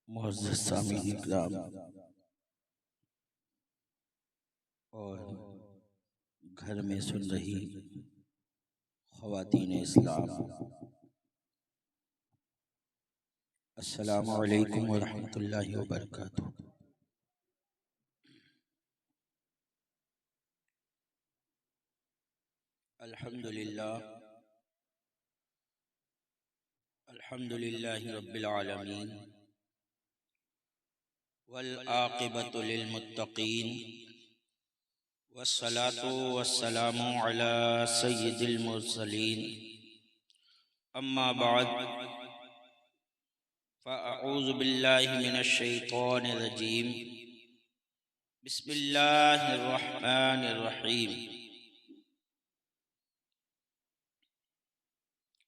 मुअज़्ज़ज़ सामीन इकराम और घर में सुन रही ख़वातीन इस्लाम, अस्सलामु अलैकुम व रहमतुल्लाहि व बरकातुहू। अल्हम्दुलिल्लाहि रब्बिल आलमीन वल आक़िबतु लिल मुत्तक़ीन वस्सलातु वस्सलामु अला सय्यिदिल मुरसलीन अम्मा बाद फ़अऊज़ु बिल्लाहि मिनश शैतानिर रजीम बिस्मिल्लाहिर रहमानिर रहीम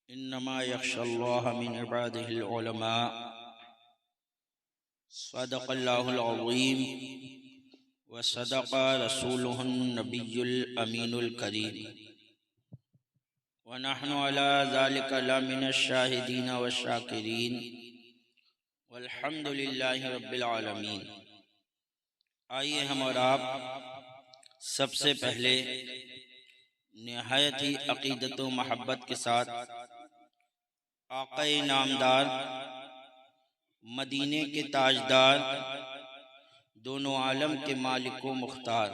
इन्नमा यख्शल्लाह मिन इबादिहिल उलमा सदक़ल्लाहुल अज़ीम व सदक़ रसूलुहुन नबियुल अमीनुल करीम व नहनु अला ज़ालिका लमिनश शाहिदीन व शाकिरीन वल्हम्दुलिल्लाहि रब्बिल आलमीन। आइए हम और आप सबसे पहले निहायत ही अक़ीदत व महब्बत के साथ आक़ाए नामदार, मदीने के ताजदार, दोनों आलम के मालिक व मुख्तार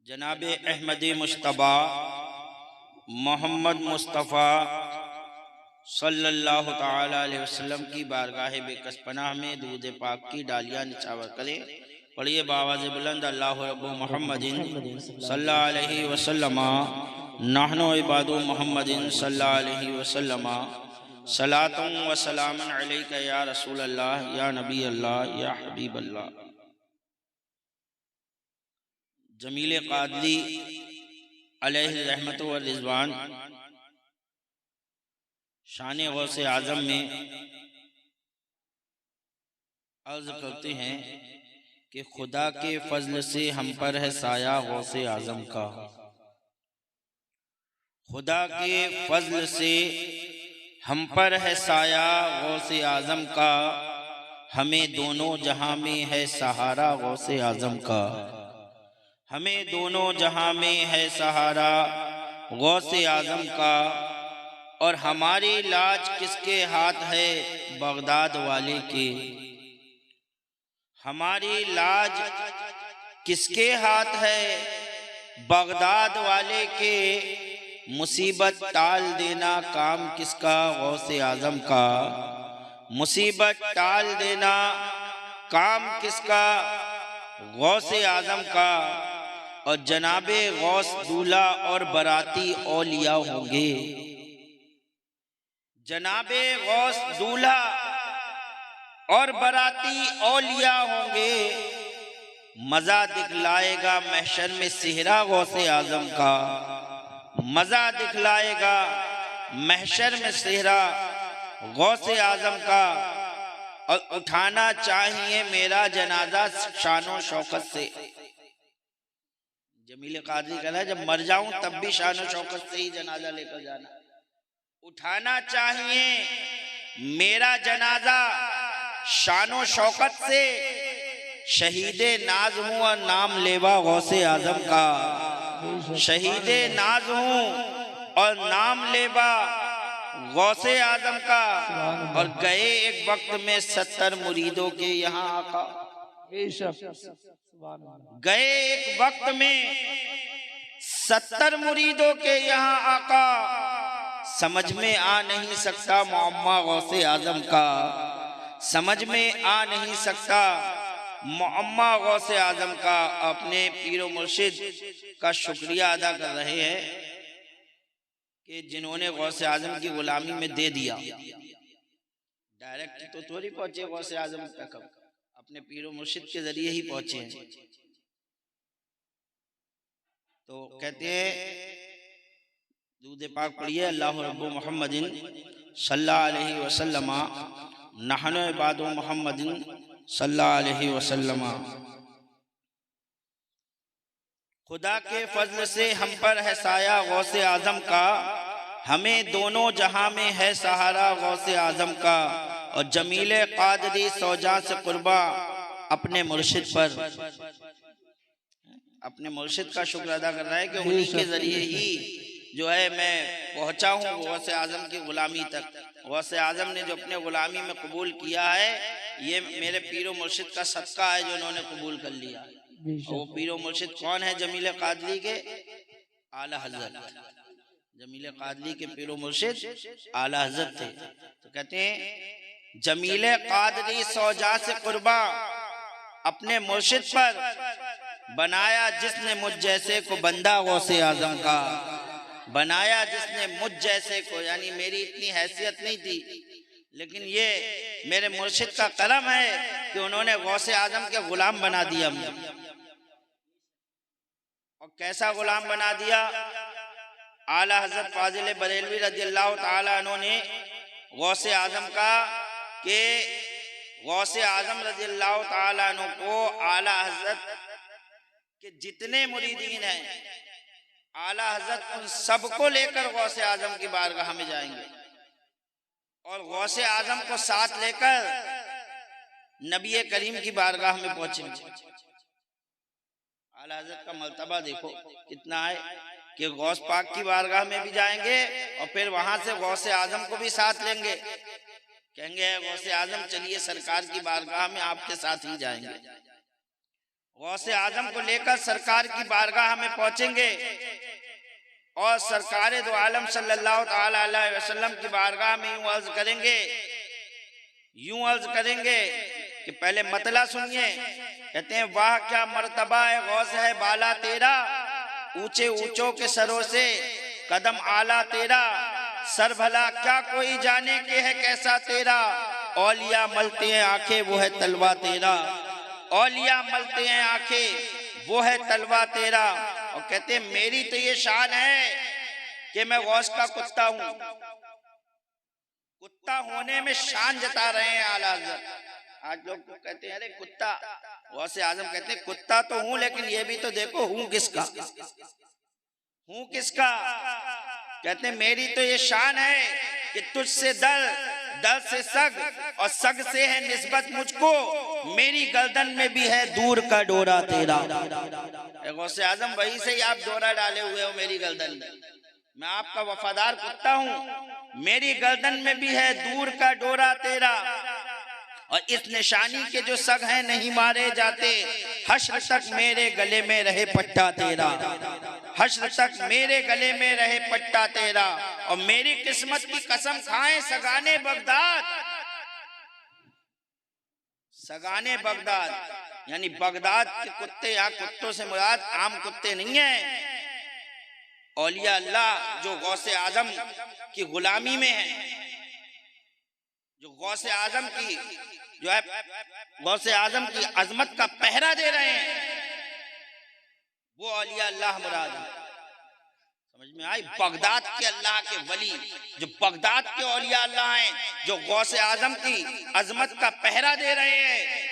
जनाब अहमद मुश्तबा मोहम्मद मुस्तफ़ा सल्लल्लाहु ताला अलैहि वसल्लम की बारगाह बेकस पनाह में दूध पाक की डालियाँ निछावर करें। पढ़िए बावाज़ बुलंद अल्लाहु रब्बु मुहम्मदिन सल्लल्लाहु अलैहि वसल्लम नहनु इबादु मुहम्मदिन सल्लल्लाहु अलैहि वसल्लम सलातुन व सलामुन अलैका या रसूल अल्लाह या नबी अल्लाह या हबीब अल्लाह। जमील क़ादरी अलैहि रहमत व रिज़वान शान गौसे आज़म में अर्ज़ करते हैं कि खुदा के फजल से हम पर है साया गौसे आज़म का। खुदा के फजल से हम पर है साया गौसे आज़म का, हमें दोनों जहां में है सहारा गौसे आज़म का। हमें दोनों जहां में है सहारा गौसे आज़म का, और हमारी लाज किसके हाथ है बगदाद वाले के। हमारी लाज किसके हाथ है बगदाद वाले के, मुसीबत टाल देना काम किसका गौसे आज़म का। मुसीबत टाल देना काम किसका गौसे आज़म का, और जनाबे गौस दूल्हा और बराती औलिया होंगे। जनाबे गौस दूल्हा और बराती औलिया होंगे। मजा दिखलाएगा महशर में सेहरा गौसे आज़म का। मजा दिखलाएगा महशर में सेहरा गौसे आज़म का, और उठाना चाहिए मेरा जनाजा शानो शौकत से। जमील क़ादरी कह रहा है जब मर जाऊं तब भी शानो शौकत से ही जनाजा लेकर जाना। उठाना चाहिए मेरा जनाजा शानो शौकत से, शहीदे नाज हूँ और नाम लेवा गौसे आज़म का। शहीदे नाज हूँ और नाम लेवा गौसे आज़म का, और गए एक वक्त में 70 मुरीदों के यहाँ आका। गए एक वक्त में 70 मुरीदों के यहाँ आका, समझ में आ नहीं सकता मुअम्मा गौसे आज़म का। समझ में आ नहीं सकता मुअम्मा गौसे आज़म का। अपने पीर मुर्शिद का शुक्रिया अदा कर रहे हैं कि जिन्होंने गौसे आज़म की गुलामी में दे दिया। डायरेक्ट तो थोड़ी पहुंचे गौसे आज़म तक, अपने पीर मुर्शिद के जरिए ही पहुंचे हैं। तो कहते हैं दूध पाक पढ़िए अल्लाहु रब्बु मुहम्मदिन सल्लल्लाहु अलैहि वसल्लम नहनु इबादु मुहम्मदिन सल्लल्लाहु अलैहि वसल्लम। खुदा के फजल से हम पर है साया गौसे आज़म का, हमें दोनों जहां में है सहारा गौसे आज़म का, और जमीले कादरी सौजा से कुर्बा अपने मुर्शिद पर, अपने मुर्शिद का शुक्र अदा कर रहा है कि उन्हीं के जरिए ही जो है मैं पहुंचा हूँ गौसे आजम की गुलामी तक। गौसे आजम ने जो अपने गुलामी में कबूल किया है, ये मेरे पीरो मुर्शिद का सदका है जो उन्होंने कबूल कर लिया। वो पीरो मुर्शिद कौन है? जमील कादरी के आला हजरत, जमील कादरी के पीरो मुर्शिद आला हजरत थे। तो कहते हैं जमील कादरी सौजा से कुर्बा अपने मुर्शिद पर बनाया जिसने मुझ जैसे को बंदा गौसे आजम का, बनाया जिसने मुझ जैसे को, यानी मेरी इतनी हैसियत नहीं थी, लेकिन ये मेरे मुर्शिद का करम है कि उन्होंने गौसे आजम के गुलाम बना दिया मुझे। और कैसा गुलाम बना दिया? आला हजरत फाजिल बरेलवी रज़ियल्लाहु ताला अन्हु ने गौसे आजम का के गौसे आजम रज़ियल्लाहु ताला अन्हु को आला हजरत के जितने मुरीदीन हैं, आला हजरत उन सबको लेकर गौसे आजम की बारगाह में जाएंगे और गौसे आजम को साथ लेकर नबी करीम की बारगाह में पहुंचेंगे। आला हजरत का मर्तबा देखो कितना है कि गौस पाक की बारगाह में भी जाएंगे और फिर वहां से गौसे आजम को भी साथ लेंगे। कहेंगे गौसे आजम चलिए सरकार की बारगाह में आपके साथ ही जाएंगे। गौसे आजम को लेकर सरकार की बारगाह में पहुंचेंगे और सरकार दो आलम सल्लल्लाहु ताला अलैहि वसल्लम की बारगाह में यूं अर्ज करेंगे कि पहले मतला सुनिए। कहते हैं वाह क्या मर्तबा है गौस है बाला तेरा, ऊंचे ऊंचों के सरों से कदम आला तेरा, सर भला क्या कोई जाने के है कैसा तेरा, औलिया मलते हैं आंखें वो है तलवा तेरा, औलिया मलते हैं आंखें वो है तलवा तेरा। और कहते हैं मेरी तो ये शान है कि मैं गौस का कुत्ता हूं। कुत्ता होने में शान जता रहे हैं आला हज़रत। आज लोग तो कहते हैं अरे कुत्ता, गौसे आजम कहते हैं कुत्ता तो हूं, लेकिन ये भी तो देखो हूं किसका, हूं किसका। कहते हैं मेरी तो ये शान है कि तुझसे दर, दर से सग और सग से है निस्बत मुझको, मेरी गर्दन में भी है दूर का डोरा तेरा। गौसे आजम वही से ही आप डोरा डाले हुए हो मेरी गर्दन में। मैं आपका वफादार कुत्ता हूं, मेरी गर्दन में भी है दूर का डोरा तेरा। और इस निशानी के जो सग हैं नहीं मारे जाते, हश्र तक मेरे गले में रहे पट्टा तेरा, हश्र तक मेरे गले में रहे पट्टा तेरा। और मेरी किस्मत की कसम खाएं सगाने बगदाद, सगाने बगदाद यानी बगदाद के कुत्ते, यहाँ कुत्तों से मुराद आम कुत्ते नहीं है, औलिया अल्लाह जो गौसे आजम की गुलामी में है, जो गौसे आजम की जो है गौसे आजम की अजमत का पहरा दे रहे हैं, वो औलिया अल्लाह मुराद है। समझ में आई? बगदाद के अल्लाह के वली, जो बगदाद के औलिया अल्लाह हैं, जो गौसे आजम की अजमत का पहरा दे रहे हैं,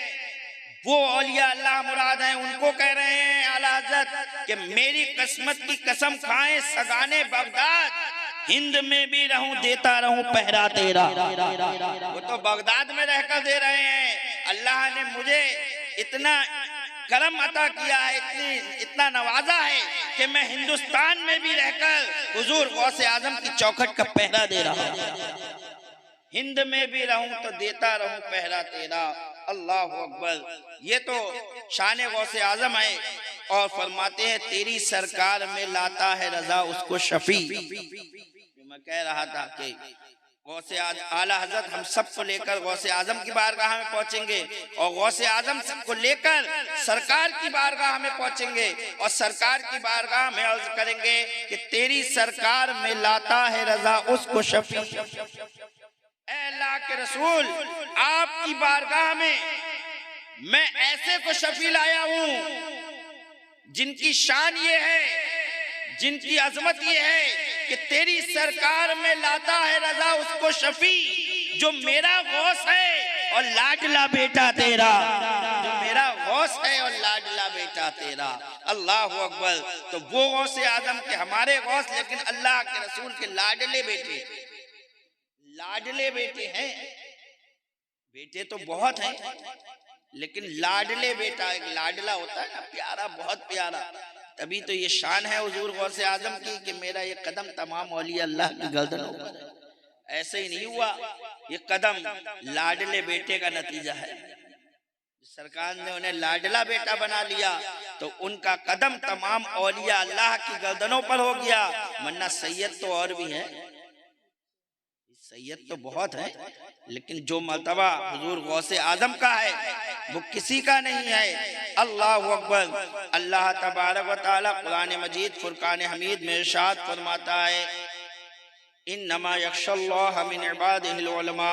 वो औलिया अल्लाह मुराद हैं। उनको कह रहे हैं आला हज़रत कि मेरी किस्मत की कसम खाएं सगाने बगदाद, हिंद में भी रहूं देता रहूं पहरा तेरा। वो तो बगदाद में रहकर दे रहे हैं। अल्लाह ने मुझे इतना करम अता किया है, इतना नवाजा है कि मैं हिंदुस्तान में भी रहकर हुजूर गौसे आजम की चौखट का पहरा दे रहा हूं। हिंद में भी रहूं तो देता रहूं पहरा तेरा। अल्लाह अकबर। ये तो शान गौसे आजम है। और फरमाते हैं तेरी सरकार में लाता है रजा उसको शफी। मैं कह रहा था कि गौसे आला हजरत हम सबको लेकर गौसे आजम की बारगाह में पहुंचेंगे और गौसे आजम सबको लेकर सरकार की बारगाह में पहुंचेंगे और सरकार की बारगाह में अर्ज करेंगे कि तेरी सरकार में लाता है रजा उसको शफी। अल्लाह के रसूल आपकी बारगाह में मैं ऐसे को शफी लाया हूं जिनकी शान ये है, जिनकी अजमत ये है कि तेरी सरकार में लाता है रजा उसको शफी, जो मेरा गौस है और लाडला बेटा तेरा, जो मेरा गौस है और लाडला बेटा तेरा। अल्लाह अकबर। तो वो गौसे आजम के हमारे गौस, लेकिन अल्लाह के रसूल के लाडले बेटे, लाडले बेटे हैं। बेटे तो बहुत हैं, लेकिन लाडले बेटा, एक लाडला होता है ना, प्यारा, बहुत प्यारा। तभी तो ये शान है हुजूर गौसे आजम की कि मेरा ये कदम तमाम औलिया अल्लाह की गर्दनों पर है। ऐसे ही नहीं हुआ, ये कदम लाडले बेटे का नतीजा है। सरकार ने उन्हें लाडला बेटा बना लिया तो उनका कदम तमाम औलिया अल्लाह की गर्दनों पर हो गया। वरना सैयद तो और भी है, सैयद तो बहुत है, लेकिन जो मर्तबा हुजूर गौसे आजम का है वो किसी का नहीं है। अल्लाह अकबर। अल्लाह तबारक व तआला कुरान मजीद फुरकान हमीद में इरशाद फरमाता है, इन्नमा यख्शल्लाह मिन इबादिहिल उलमा,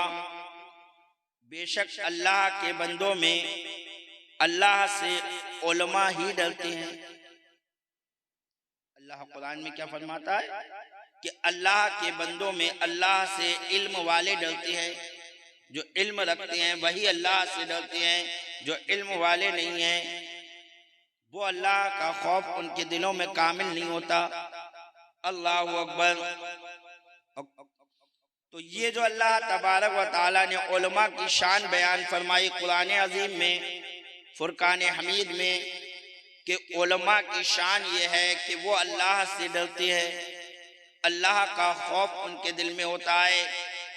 बेशक अल्लाह के बंदों में अल्लाह से उलमा ही डरते हैं। अल्लाह कुरान में क्या फरमाता है कि अल्लाह के बंदों में अल्लाह से इल्म वाले डरते हैं। जो इल्म रखते हैं वही अल्लाह से डरते हैं, जो इल्म वाले नहीं हैं वो अल्लाह का खौफ उनके दिलों में कामिल नहीं होता। अल्लाह अकबर। तो ये जो अल्लाह तबारक व तआला ने उलमा की शान बयान फरमाई कुरान अजीम में फुरकान हमीद में कि उलमा की शान ये है कि वो अल्लाह से डरते हैं, अल्लाह का खौफ उनके दिल में होता है।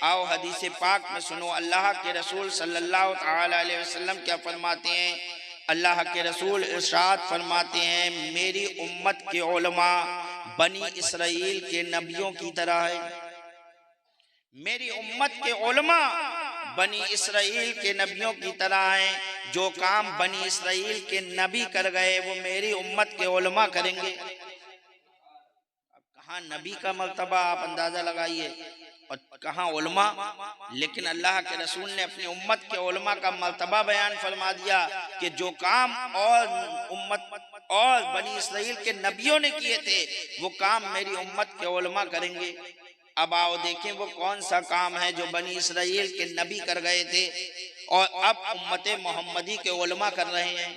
आओ हदीस पाक में सुनो, अल्लाह के रसूल सल्लल्लाहु अलैहि वसल्लम क्या फरमाते हैं। अल्लाह के रसूल इरशाद फरमाते हैं, मेरी उम्मत के उलमा बनी इसराइल के नबियों की तरह है। मेरी उम्मत के उलमा बनी इसराइल के नबियों की तरह हैं। जो काम बनी इसराइल के नबी कर गए वो मेरी उम्मत के उलमा करेंगे। कहाँ नबी का मर्तबा आप अंदाजा लगाइए और कहाँ उलमा। लेकिन अल्लाह के रसूल ने अपनी उम्मत के उलमा का मर्तबा बयान फरमा दिया कि जो काम और उम्मत और बनी इसराइल के नबियों ने किए थे वो काम मेरी उम्मत के उलमा करेंगे। अब आओ देखें वो कौन सा काम है जो बनी इसराइल के नबी कर गए थे और अब उम्मत मोहम्मदी के उलमा कर रहे हैं।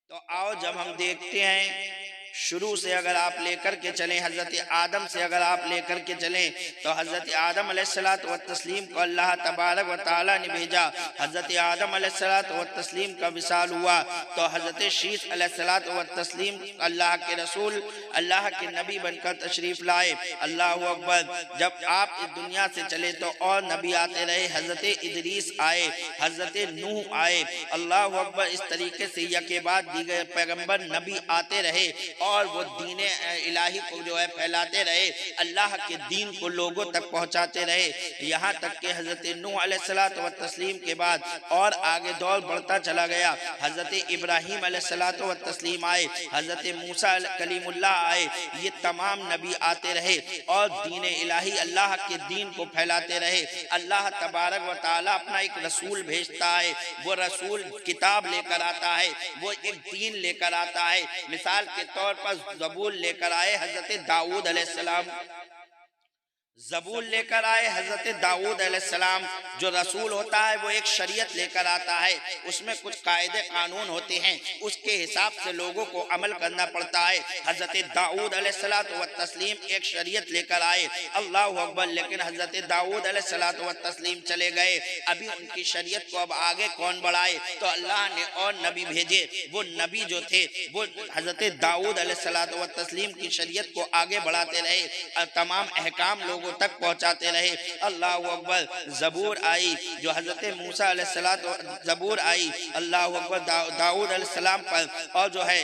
तो आओ जब हम देखते हैं शुरू से अगर आप लेकर के चलें, हजरत आदम से अगर आप लेकर के चलें तो हजरत आदम अलैहिस्सलात व तस्लीम को अल्लाह तबारक व तआला ने भेजा। हजरत आदम अलैहिस्सलात व तस्लीम का विसाल हुआ तो हजरत शीश अलैहिस्सलात व तस्लीम अल्लाह के रसूल अल्लाह के नबी बनकर तशरीफ लाए। अल्लाह अकबर। जब आप इस दुनिया से चले तो और नबी आते रहे, हजरत इदरीस आए, हजरत नूह आए। अल्लाह अकबर। इस तरीके से यके बाद दीगर पैगंबर नबी आते रहे और वो दीन इलाही को जो है फैलाते रहे, अल्लाह के दीन को लोगों तक पहुंचाते रहे। यहाँ तक कि हजरत नूह अलैहिस्सलात व तस्लीम के बाद और आगे दौर बढ़ता चला गया। हजरत इब्राहीम अलैहिस्सलात व तस्लीम आए, हजरत मूसा कलीमुल्लाह आए। ये तमाम नबी आते रहे और दीन इलाही अल्लाह के दीन को फैलाते रहे। अल्लाह तबारक व तआला अपना एक रसूल भेजता है, वो रसूल किताब लेकर आता है, वो एक दीन लेकर आता है। मिसाल के तौर पर ज़बूर लेकर आए हजरत दाऊद अलैहिस्सलाम, ज़बूर लेकर आए हजरत दाऊद अलैहिस्सलाम। जो रसूल होता है वो एक शरीयत लेकर आता है, उसमें कुछ कायदे कानून होते हैं, उसके हिसाब से लोगों को अमल करना पड़ता है। हजरत दाऊद अलैहिस्सलात व तस्लीम एक शरीयत लेकर आए। अल्लाह अकबर। लेकिन हजरत दाऊद अलैहिस्सलात व तस्लीम चले गए, अभी उनकी शरीयत को अब आगे कौन बढ़ाए, तो अल्लाह ने और नबी भेजे। वो नबी जो थे वो हजरत दाऊद अलैहिस्सलात व तस्लीम की शरीयत को आगे बढ़ाते रहे और तमाम अहकाम लोगों तक पहुंचाते रहे। अल्लाह अकबर। ज़बूर आई जो हजरत मूसा अलैहिस्सलात ज़बूर आई अल्लाह अकबर दाऊद अलैहिस्सलाम पर, और जो है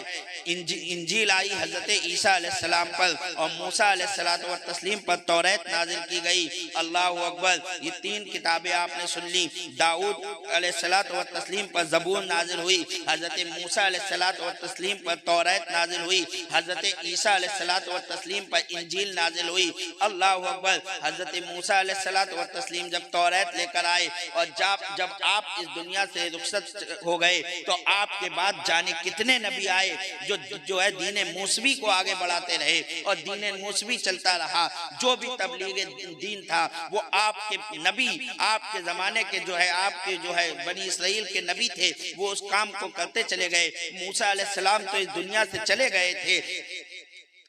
इंजील आई हजरत ईसा अलैहिस्सलाम पर, और मूसा अलैहिस्सलात व तस्लीम पर तौरात नाजिल की गई। अल्लाह अकबर। ये तीन किताबें आपने सुन ली। दाऊद अलैहिस्सलात व तस्लीम पर ज़बूर नाजिल हुई, हजरत मूसा अलैहिस्सलात व तस्लीम पर तौरात नाजिल हुई, हजरत ईसा अलैहिस्सलात व तस्लीम पर इंजील नाजिल हुई। अल्लाह अकबर। हजरत मूसा अलैहिस्सलात व तस्लीम जब तौरात लेकर आए और जब आप इस दुनिया से रुखसत हो गए तो आपके बाद जाने कितने नबी आए जो है दीन मूसवी को आगे बढ़ाते रहे और दीन मूसवी चलता रहा। जो भी तबलीग दीन था वो आपके नबी, आपके जमाने के जो है आपके जो है बनी इसराइल के नबी थे, वो उस काम को करते चले गए। मूसा अलैहिस्सलाम तो इस दुनिया से चले गए थे,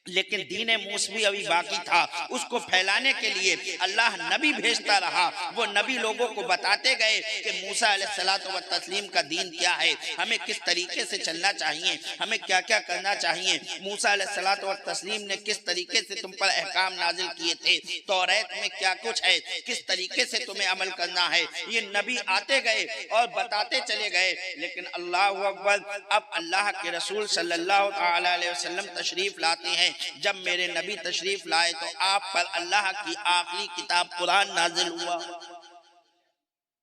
लेकिन दीन मूसवी अभी बाकी था। उसको फैलाने के लिए अल्लाह नबी भेजता रहा। वो नबी लोगों को बताते गए कि मूसा अलैहिस्सलातु व तस्लीम का दीन क्या है, हमें किस तरीके से चलना चाहिए, हमें क्या क्या करना चाहिए। मूसा अलैहिस्सलातु व तस्लीम ने किस तरीके से तुम पर अहकाम नाजिल किए थे, तौरात में क्या कुछ है, किस तरीके से तुम्हें अमल करना है। ये नबी आते गए और बताते चले गए। लेकिन अल्लाहु अकबर, अब अल्लाह के रसूल सल्लल्लाहु अलैहि वसल्लम तशरीफ लाते हैं। जब मेरे नबी तशरीफ लाए तो आप पर अल्लाह की आखिरी किताब कुरान नाजिल हुआ।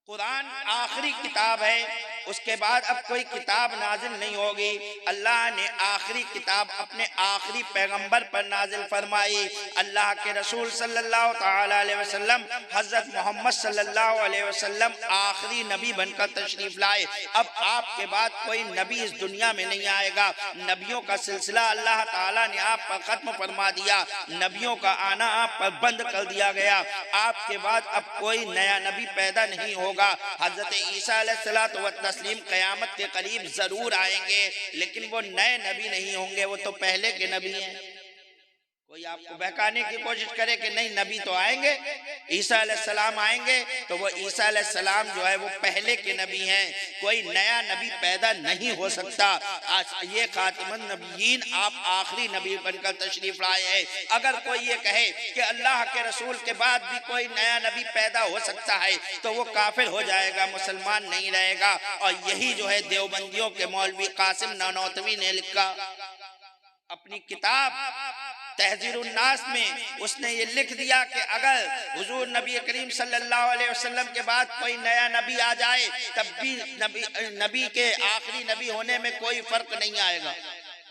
कुरान आखिरी किताब है, उसके बाद अब कोई किताब नाजिल नहीं होगी। अल्लाह ने आखिरी किताब अपने आखिरी पैगंबर पर नाजिल फरमाई। अल्लाह के रसूल सल्लल्लाहु ताला अलैहि वसल्लम हजरत मोहम्मद सल्लल्लाहु अलैहि वसल्लम आखिरी नबी बनकर तशरीफ लाए। अब आपके बाद कोई नबी इस दुनिया में नहीं आएगा। नबियों का सिलसिला अल्लाह ताला ने आप पर खत्म फरमा दिया। नबियों का आना आप पर बंद कर दिया गया। आपके बाद अब कोई नया नबी पैदा नहीं होगा। हजरत ईसा अलैहिस्सलातु व तस्लीम क़यामत के करीब जरूर आएंगे, लेकिन वो नए नबी नहीं होंगे, वो तो पहले के नबी हैं। कोई आपको बहकाने की कोशिश करे कि नहीं नबी तो आएंगे, ईसा अलैहिस्सलाम आएंगे, तो वो ईसा अलैहिस्सलाम जो है वो पहले के नबी हैं। कोई नया नबी पैदा नहीं हो सकता। आज ये खातिमुन नबीयीन, आप आखिरी नबी बनकर तशरीफ लाए हैं। अगर कोई ये कहे कि अल्लाह के रसूल के बाद भी कोई नया नबी पैदा हो सकता है तो वो काफिर हो जाएगा, मुसलमान नहीं रहेगा। और यही जो है देवबंदियों के मौलवी कासिम नानोतवी ने लिखा अपनी किताब तहजीरुन नास में, उसने ये लिख दिया कि अगर हुजूर नबी करीम सल्लल्लाहु अलैहि वसल्लम के बाद कोई नया नबी आ जाए तब भी नबी के आखिरी नबी होने में कोई फर्क नहीं आएगा।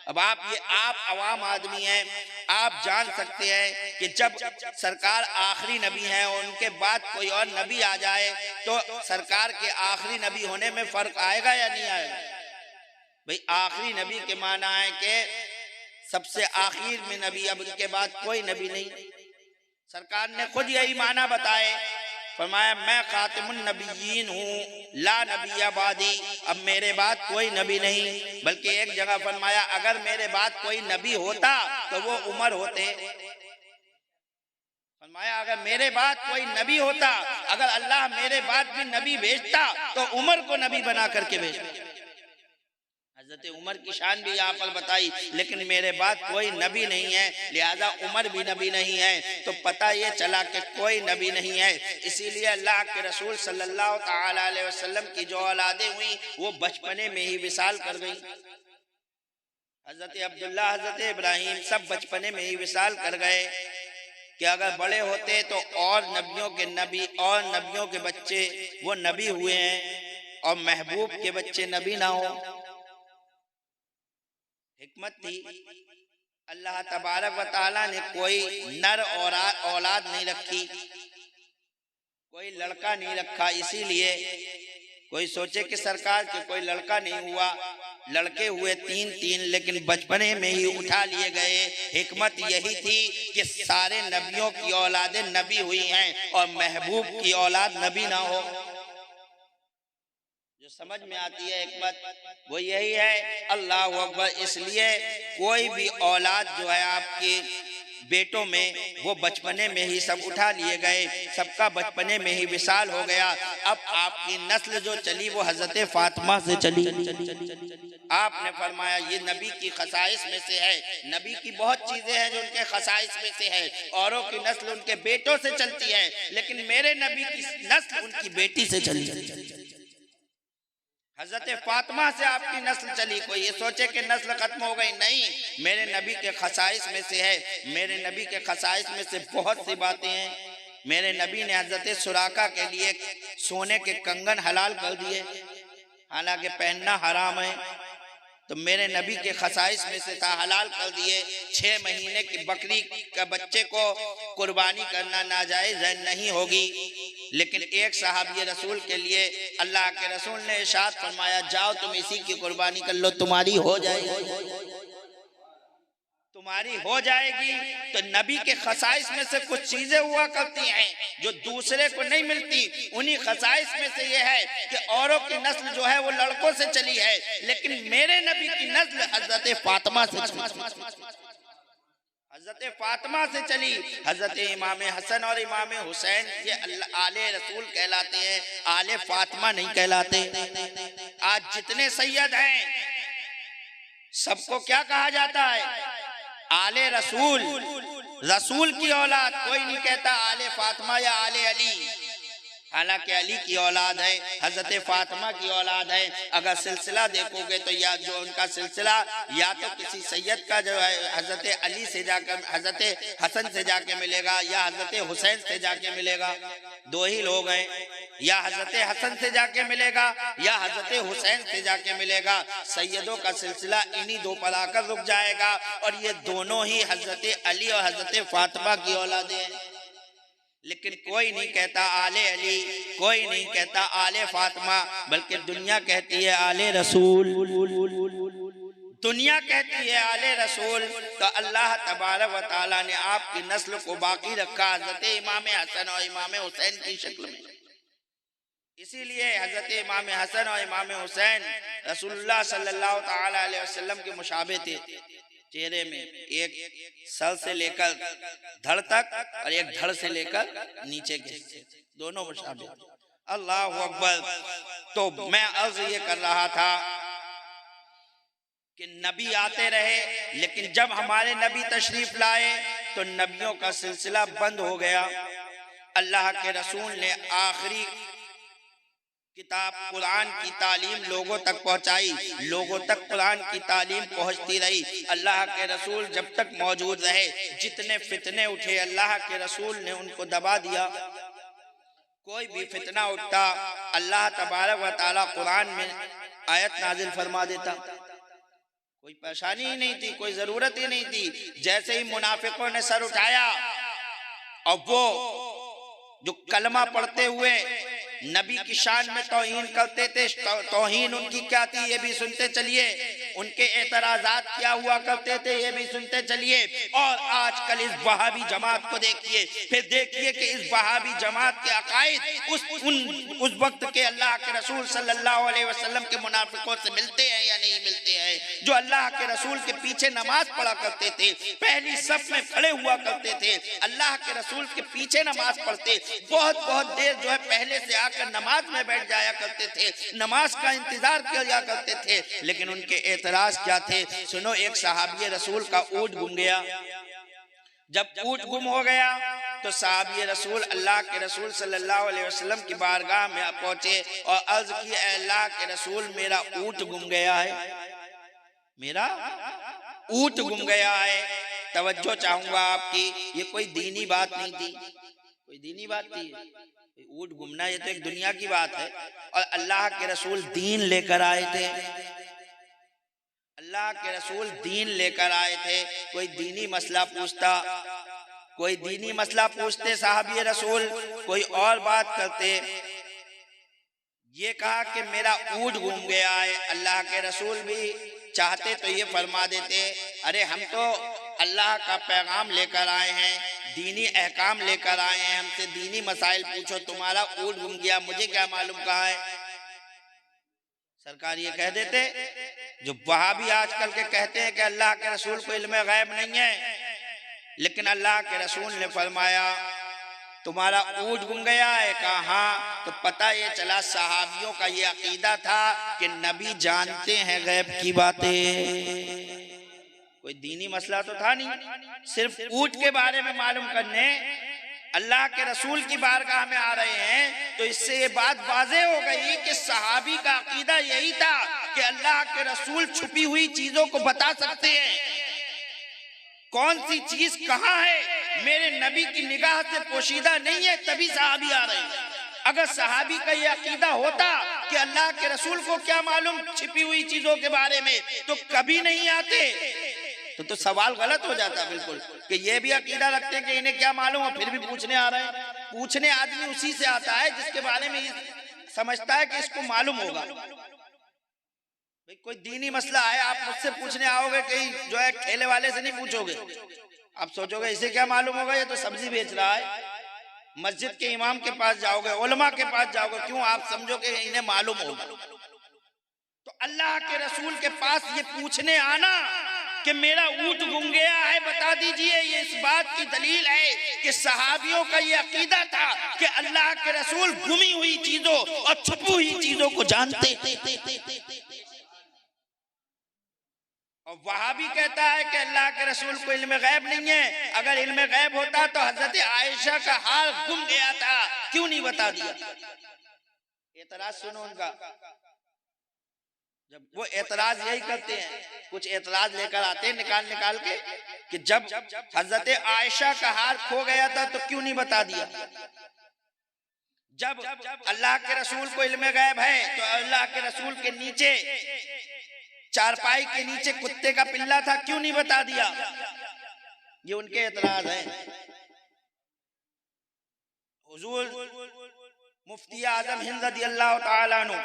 अब आप अवाम आदमी हैं, आप जान सकते हैं कि जब सरकार आखिरी नबी है और उनके बाद कोई और नबी आ जाए तो सरकार के आखिरी नबी होने में फर्क आएगा या नहीं आएगा? भाई आखिरी नबी के माना है कि सबसे आखिर में नबी, अब उनके बाद कोई नबी नहीं। सरकार ने खुद यही माना बताए, फरमाया मैं खातिमुन नबीयीन हूँ, ला नबी बादी, अब मेरे बाद कोई नबी नहीं। बल्कि एक जगह फरमाया अगर मेरे बाद कोई नबी होता तो वो उमर होते। फरमाया अगर मेरे बाद कोई नबी होता, अगर अल्लाह मेरे बाद भी नबी भेजता तो उमर को नबी बना करके भेजता। हजरत उमर की शान भी यहाँ पर बताई, लेकिन मेरे बाद कोई नबी नहीं है, लिहाजा उमर भी नबी नहीं है। तो पता ये चला कि कोई नबी नहीं है। इसीलिए अल्लाह के रसूल सल्लल्लाहु ताला अलैहि वसल्लम की जो औलादें हुई वो बचपने में ही विसाल कर गई। हजरत अब्दुल्ला, हजरत इब्राहिम सब बचपने में ही विसाल कर गए कि अगर बड़े होते तो और नबियों के नबी और नबियों के बच्चे वो नबी हुए हैं और महबूब के बच्चे नबी ना हो। हिकमत थी, अल्लाह तबारक व ताला ने कोई नर और औलाद नहीं रखी, कोई लड़का नहीं रखा। इसीलिए कोई सोचे कि सरकार के कोई लड़का नहीं हुआ, लड़के हुए तीन, लेकिन बचपने में ही उठा लिए गए। हिकमत यही थी कि सारे नबियों की औलादें नबी हुई हैं और महबूब की औलाद नबी ना हो। जो समझ में आती है हिकमत वो यही है। अल्लाह अकबर। इसलिए कोई भी औलाद जो है आपके बेटों में वो बचपने में ही सब उठा लिए गए, सबका बचपने में ही विशाल हो गया। अब आपकी नस्ल जो चली वो हजरत फातिमा से चली। आपने फरमाया ये नबी की खसाइस में से है। नबी की बहुत चीजें हैं जो उनके खसाइस में से है। औरों की नस्ल उनके बेटों से चलती है, लेकिन मेरे नबी की नस्ल उनकी बेटी से चली। हजरत फातिमा से आपकी नस्ल चली। कोई ये सोचे कि नस्ल खत्म हो गई, नहीं, मेरे नबी के खसाइस में से है। मेरे नबी के खसाइस में से बहुत सी बातें हैं। मेरे नबी ने हजरत सुराका के लिए सोने के कंगन हलाल कर दिए, हालांकि पहनना हराम है, तो मेरे नबी के खसाइस में से था, हलाल कर दिए। 6 महीने की बकरी का बच्चे को कुर्बानी करना नाजायज नहीं होगी, लेकिन एक सहाबी रसूल के लिए अल्लाह के रसूल ने इरशाद फरमाया जाओ तुम इसी की कुर्बानी कर लो, तुम्हारी हो जाएगी, तुम्हारी हो जाएगी। तो नबी के खसाइस में से कुछ चीजें हुआ करती हैं जो दूसरे को नहीं मिलती। उन्हीं खसाइस में से ये है कि औरों की नस्ल जो है वो लड़कों से चली है, लेकिन मेरे नबी की नस्ल हजरत फातिमा से चली। हजरत फातिमा से चली। हजरत इमाम हसन और इमाम हुसैन ये आले रसूल कहलाते हैं, आले फातिमा नहीं कहलाते। आज जितने सैयद हैं सबको क्या कहा जाता है? आले रसूल। रसूल की औलाद, कोई नहीं कहता आले फातिमा या आले अली। हालांकि अली की औलाद है, हजरत फातिमा की औलाद है। अगर सिलसिला देखोगे तो या जो उनका सिलसिला या तो किसी सैयद का जो है हजरत अली से जाकर हजरत हसन से जाके मिलेगा या हजरत हुसैन से जाके मिलेगा, दो ही लोग हैं। या हजरत हसन से जाके मिलेगा या हजरत हुसैन से जाके मिलेगा। सैयदों का सिलसिला इन्हीं दो पर आकर रुक जाएगा और ये दोनों ही हजरत अली और हजरत फातिमा की औलादे हैं। लेकिन कोई नहीं कहता आले अली, कोई नहीं कहता आले फातिमा, बल्कि दुनिया कहती है आले रसूल। दुनिया कहती है आले रसूल। तो अल्लाह तबारक व तआला ने आपकी नस्ल को बाकी रखा हजरत इमाम हसन और इमाम हुसैन की शक्ल में। इसीलिए हजरत इमाम हसन और इमाम हुसैन रसूलुल्लाह सल्लल्लाहु तआला अलैहि वसल्लम के मुशाबे थे। चेहरे में एक सर से लेकर धड़ तक और एक धड़ से लेकर नीचे के दोनों मुशाबे। अल्लाह अकबर। तो मैं अर्ज ये कर रहा था कि नबी आते रहे, लेकिन जब हमारे नबी तशरीफ लाए तो नबियों का सिलसिला बंद हो गया। अल्लाह के रसूल ने आखिरी किताब कुरान की तालीम लोगों तक पहुंचाई, लोगों तक कुरान की तालीम पहुंचती रही। अल्लाह के रसूल जब तक मौजूद रहे, जितने फितने उठे अल्लाह के रसूल ने उनको दबा दिया। कोई भी फितना उठता अल्लाह तबारक व तआला कुरान में आयत नाजिल फरमा देता। कोई परेशानी ही नहीं थी, कोई जरूरत ही नहीं थी। जैसे ही मुनाफिकों ने सर उठाया और वो जो कलमा पढ़ते हुए नबी की शान में तौहीन करते थे, तौहीन उनकी क्या थी ये भी सुनते चलिए, उनके एतराजात क्या हुआ करते थे ये भी सुनते चलिए। और आजकल इस वहाबी जमात को देखिए, फिर देखिए कि इस वहाबी जमात के अकायद उस वक्त के अल्लाह के रसूल सल्लल्लाहु अलैहि वसल्लम के मुनाफिकों से मिलते हैं या नहीं मिलते हैं। जो अल्लाह के रसूल के पीछे नमाज पढ़ा करते थे, पहली सफ में खड़े हुआ करते थे, अल्लाह के रसूल के पीछे नमाज पढ़ते, बहुत बहुत देर जो है पहले से नमाज में बैठ जाया करते थे, नमाज का इंतजार किया करते थे। लेकिन उनके एतराज क्या थे? सुनो, एक सहाबी रसूल का ऊंट गुम गया। जब ऊंट गुम हो गया तो सहाबी रसूल अल्लाह के रसूल सल्लल्लाहु अलैहि वसल्लम की बारगाह में पहुंचे और अर्ज की, अल्लाह के रसूल मेरा ऊंट गुम गया है, मेरा ऊंट गुम गया है। तवज्जो चाहूंगा आपकी, ये कोई दीनी बात नहीं थी, कोई दीनी बात थी। ऊंट घूमना ये तो एक दुनिया की बात है और अल्लाह के रसूल दीन लेकर आए थे। अल्लाह के रसूल दीन लेकर आए थे। कोई दीनी मसला पूछता, कोई दीनी मसला पूछते साहबी रसूल, कोई और बात करते। ये कहा कि मेरा ऊंट घूम गया है, अल्लाह के रसूल भी चाहते तो ये फरमा देते, अरे हम तो अल्लाह का पैगाम लेकर आए हैं, दीनी अहकाम लेकर आए हैं, हमसे दीनी मसाइल पूछो, तुम्हारा ऊंट गुम गया, मुझे क्या मालूम कहाँ है। सरकार ये कह देते, जो वहाबी आजकल के कहते हैं कि अल्लाह के रसूल को इल्म गैब नहीं है, लेकिन अल्लाह के रसूल ने फरमाया तुम्हारा ऊंट गुम गया है। कहा हाँ। तो पता ये चला सहाबियों का ये अकीदा था कि नबी जानते हैं गैब की बातें। कोई दीनी मसला तो था नहीं, सिर्फ ऊंट के बारे में मालूम करने अल्लाह के रसूल की बारगाह में आ रहे हैं। तो इससे ये बात वाज़ेह हो गई कि सहाबी का अकीदा यही था कि अल्लाह के रसूल छुपी हुई चीजों को बता सकते हैं, कौन सी चीज कहाँ है मेरे नबी की निगाह से पोशीदा नहीं है, तभी सहाबी आ रहे हैं। अगर सहाबी का ये अकीदा होता कि अल्लाह के रसूल को क्या मालूम छिपी हुई चीजों के बारे में, तो कभी नहीं आते। तो सवाल गलत हो जाता बिल्कुल कि ये भी अकीदा रखते हैं कि इन्हें क्या मालूम और फिर भी पूछने आ रहे हैं। पूछने आदमी उसी से आता है जिसके बारे में समझता है कि इसको मालूम होगा। भाई कोई दीनी मसला है, आप मुझसे पूछने आओगे कहीं जो है ठेले वाले से नहीं पूछोगे, आप सोचोगे इसे क्या मालूम होगा, ये तो सब्जी बेच रहा है। मस्जिद के इमाम के पास जाओगे, उलमा के पास जाओगे, क्यों? आप समझोगे इन्हें मालूम होगा। तो अल्लाह के रसूल के पास ये पूछने आना कि मेरा ऊंट गुम गया है, बता दीजिए। ये इस बात की दलील है कि सहाबियों का ये अकीदा था कि अल्लाह के रसूल गुमी हुई चीजों और छुपी हुई चीजों को जानते। और वहां भी कहता है कि अल्लाह के रसूल को इल्म गैब नहीं है। अगर इल्म गैब होता तो हजरत आयशा का हाल गुम गया था, क्यों नहीं बता दिया? एतराज सुनो उनका। जब वो एतराज यही करते हैं, कुछ एतराज लेकर आते हैं निकाल के कि जब हजरत आयशा का हार खो गया था तो क्यों नहीं बता दिया? जब अल्लाह के रसूल को इल्म गैब है तो अल्लाह के रसूल के नीचे, चारपाई के नीचे कुत्ते का पिल्ला था, क्यों नहीं बता दिया? ये उनके एतराज है। हुजूर मुफ्ती आजम हिंद रज़ियल्लाहु ताला अन्हु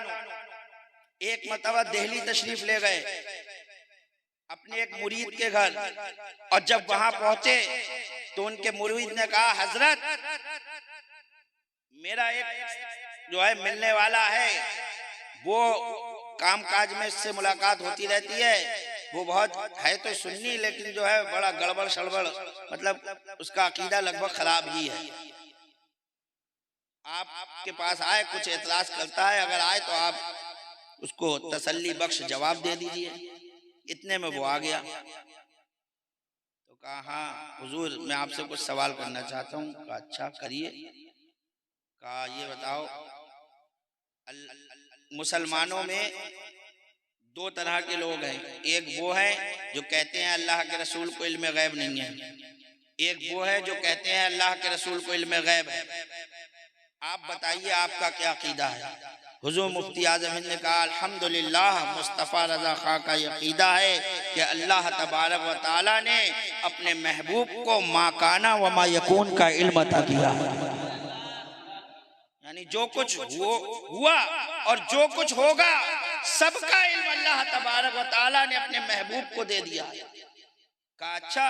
एक मरतबा दिल्ली तशरीफ ले गए अपने एक मुरीद के घर, और जब वहां पहुंचे तो उनके मुरीद ने कहा, हजरत मेरा एक जो है मिलने वाला है, वो काम काज में इससे मुलाकात होती रहती है, वो बहुत है तो सुन्नी लेकिन जो है बड़ा गड़बड़ सड़बड़, मतलब उसका अकीदा लगभग खराब ही है। आपके पास आए, कुछ एतराज करता है, अगर आए तो आप उसको तसल्ली बख्श जवाब दे दीजिए। इतने में वो आ गया तो कहा, हाँ हुजूर मैं आपसे कुछ सवाल करना चाहता हूँ। कहा अच्छा करिए। कहा ये बताओ, मुसलमानों में दो तरह के लोग हैं। एक वो है जो कहते हैं अल्लाह के रसूल को इल्म गैब नहीं है, एक वो है जो कहते हैं अल्लाह के रसूल को इल्म गैब है। आप बताइए आपका क्या अकीदा है? हुजूर मुफ्ती आजम हिंद ने कहा, अल्हम्दुलिल्लाह मुस्तफ़ा रज़ा खां का यकीदा है कि अल्लाह तबारक व तआला ने अपने महबूब को मा काना व मा यकून का इल्म अता किया। यानी जो कुछ हुआ और जो कुछ होगा सबका इल्म अल्लाह तबारक व तआला ने अपने महबूब को दे दिया। कहा अच्छा,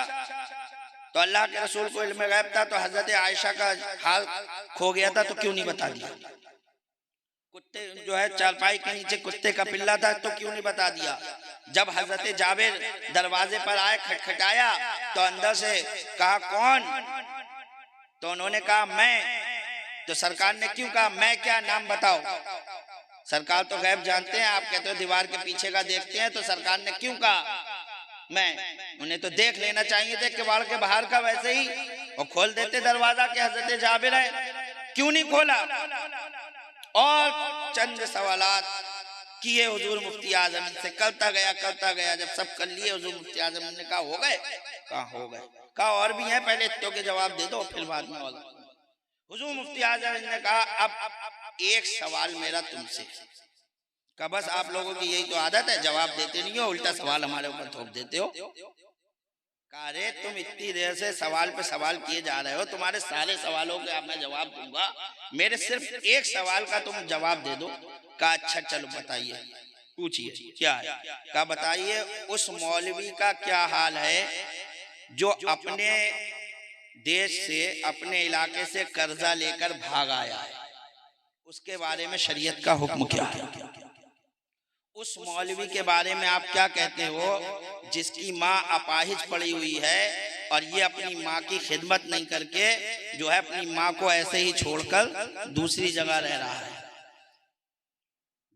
तो अल्लाह के रसूल को इल्म गैब था तो हजरत आयशा का हाल खो गया था तो क्यों नहीं बता दिया? कुत्ते जो है चारपाई के नीचे कुत्ते का पिल्ला था तो क्यों नहीं बता दिया? जब हजरत जाबिर दरवाजे पर आए, खटखटाया तो अंदर से कहा कौन? तो उन्होंने कहा मैं। तो सरकार ने क्यों कहा मैं? क्या नाम बताओ? सरकार तो गैब जानते हैं, आप कहते हो दीवार के पीछे का देखते हैं, तो सरकार ने क्यों कहा मैं? उन्हें तो देख लेना चाहिए थे किवाड़ के बाहर का वैसे ही, और खोल देते दरवाजा कि हजरत जाबिर है, क्यों नहीं खोला? और चंद सवालात किए हुजूर मुफ्ती आजम से, करता गया। जब सब कर लिए हुजूर मुफ्ती आजम ने कहा हो गए? कहा हो गए। कहा और भी है, पहले इत्तो के जवाब दे दो फिर बाद में होगा। हुजूर मुफ्ती आजम ने कहा अब एक सवाल मेरा तुमसे। का बस आप लोगों की यही तो आदत है, जवाब देते नहीं हो, उल्टा सवाल हमारे ऊपर थोप देते हो। कहा अरे तुम इतनी देर से सवाल पे सवाल किए जा रहे हो, तुम्हारे सारे सवालों का मैं जवाब दूंगा, मेरे सिर्फ एक सवाल का तुम जवाब दे दो। कहा अच्छा चलो बताइए, पूछिए क्या है? कहा बताइए उस मौलवी का क्या हाल है जो अपने देश से, अपने इलाके से कर्जा लेकर भाग आया है, उसके बारे में शरीयत का हुक्म क्या है? उस मौलवी के बारे में आप क्या कहते हो जिसकी माँ अपाहिज पड़ी हुई है और ये अपनी माँ की खिदमत नहीं करके जो है अपनी माँ को ऐसे ही छोड़कर दूसरी जगह रह रहा है?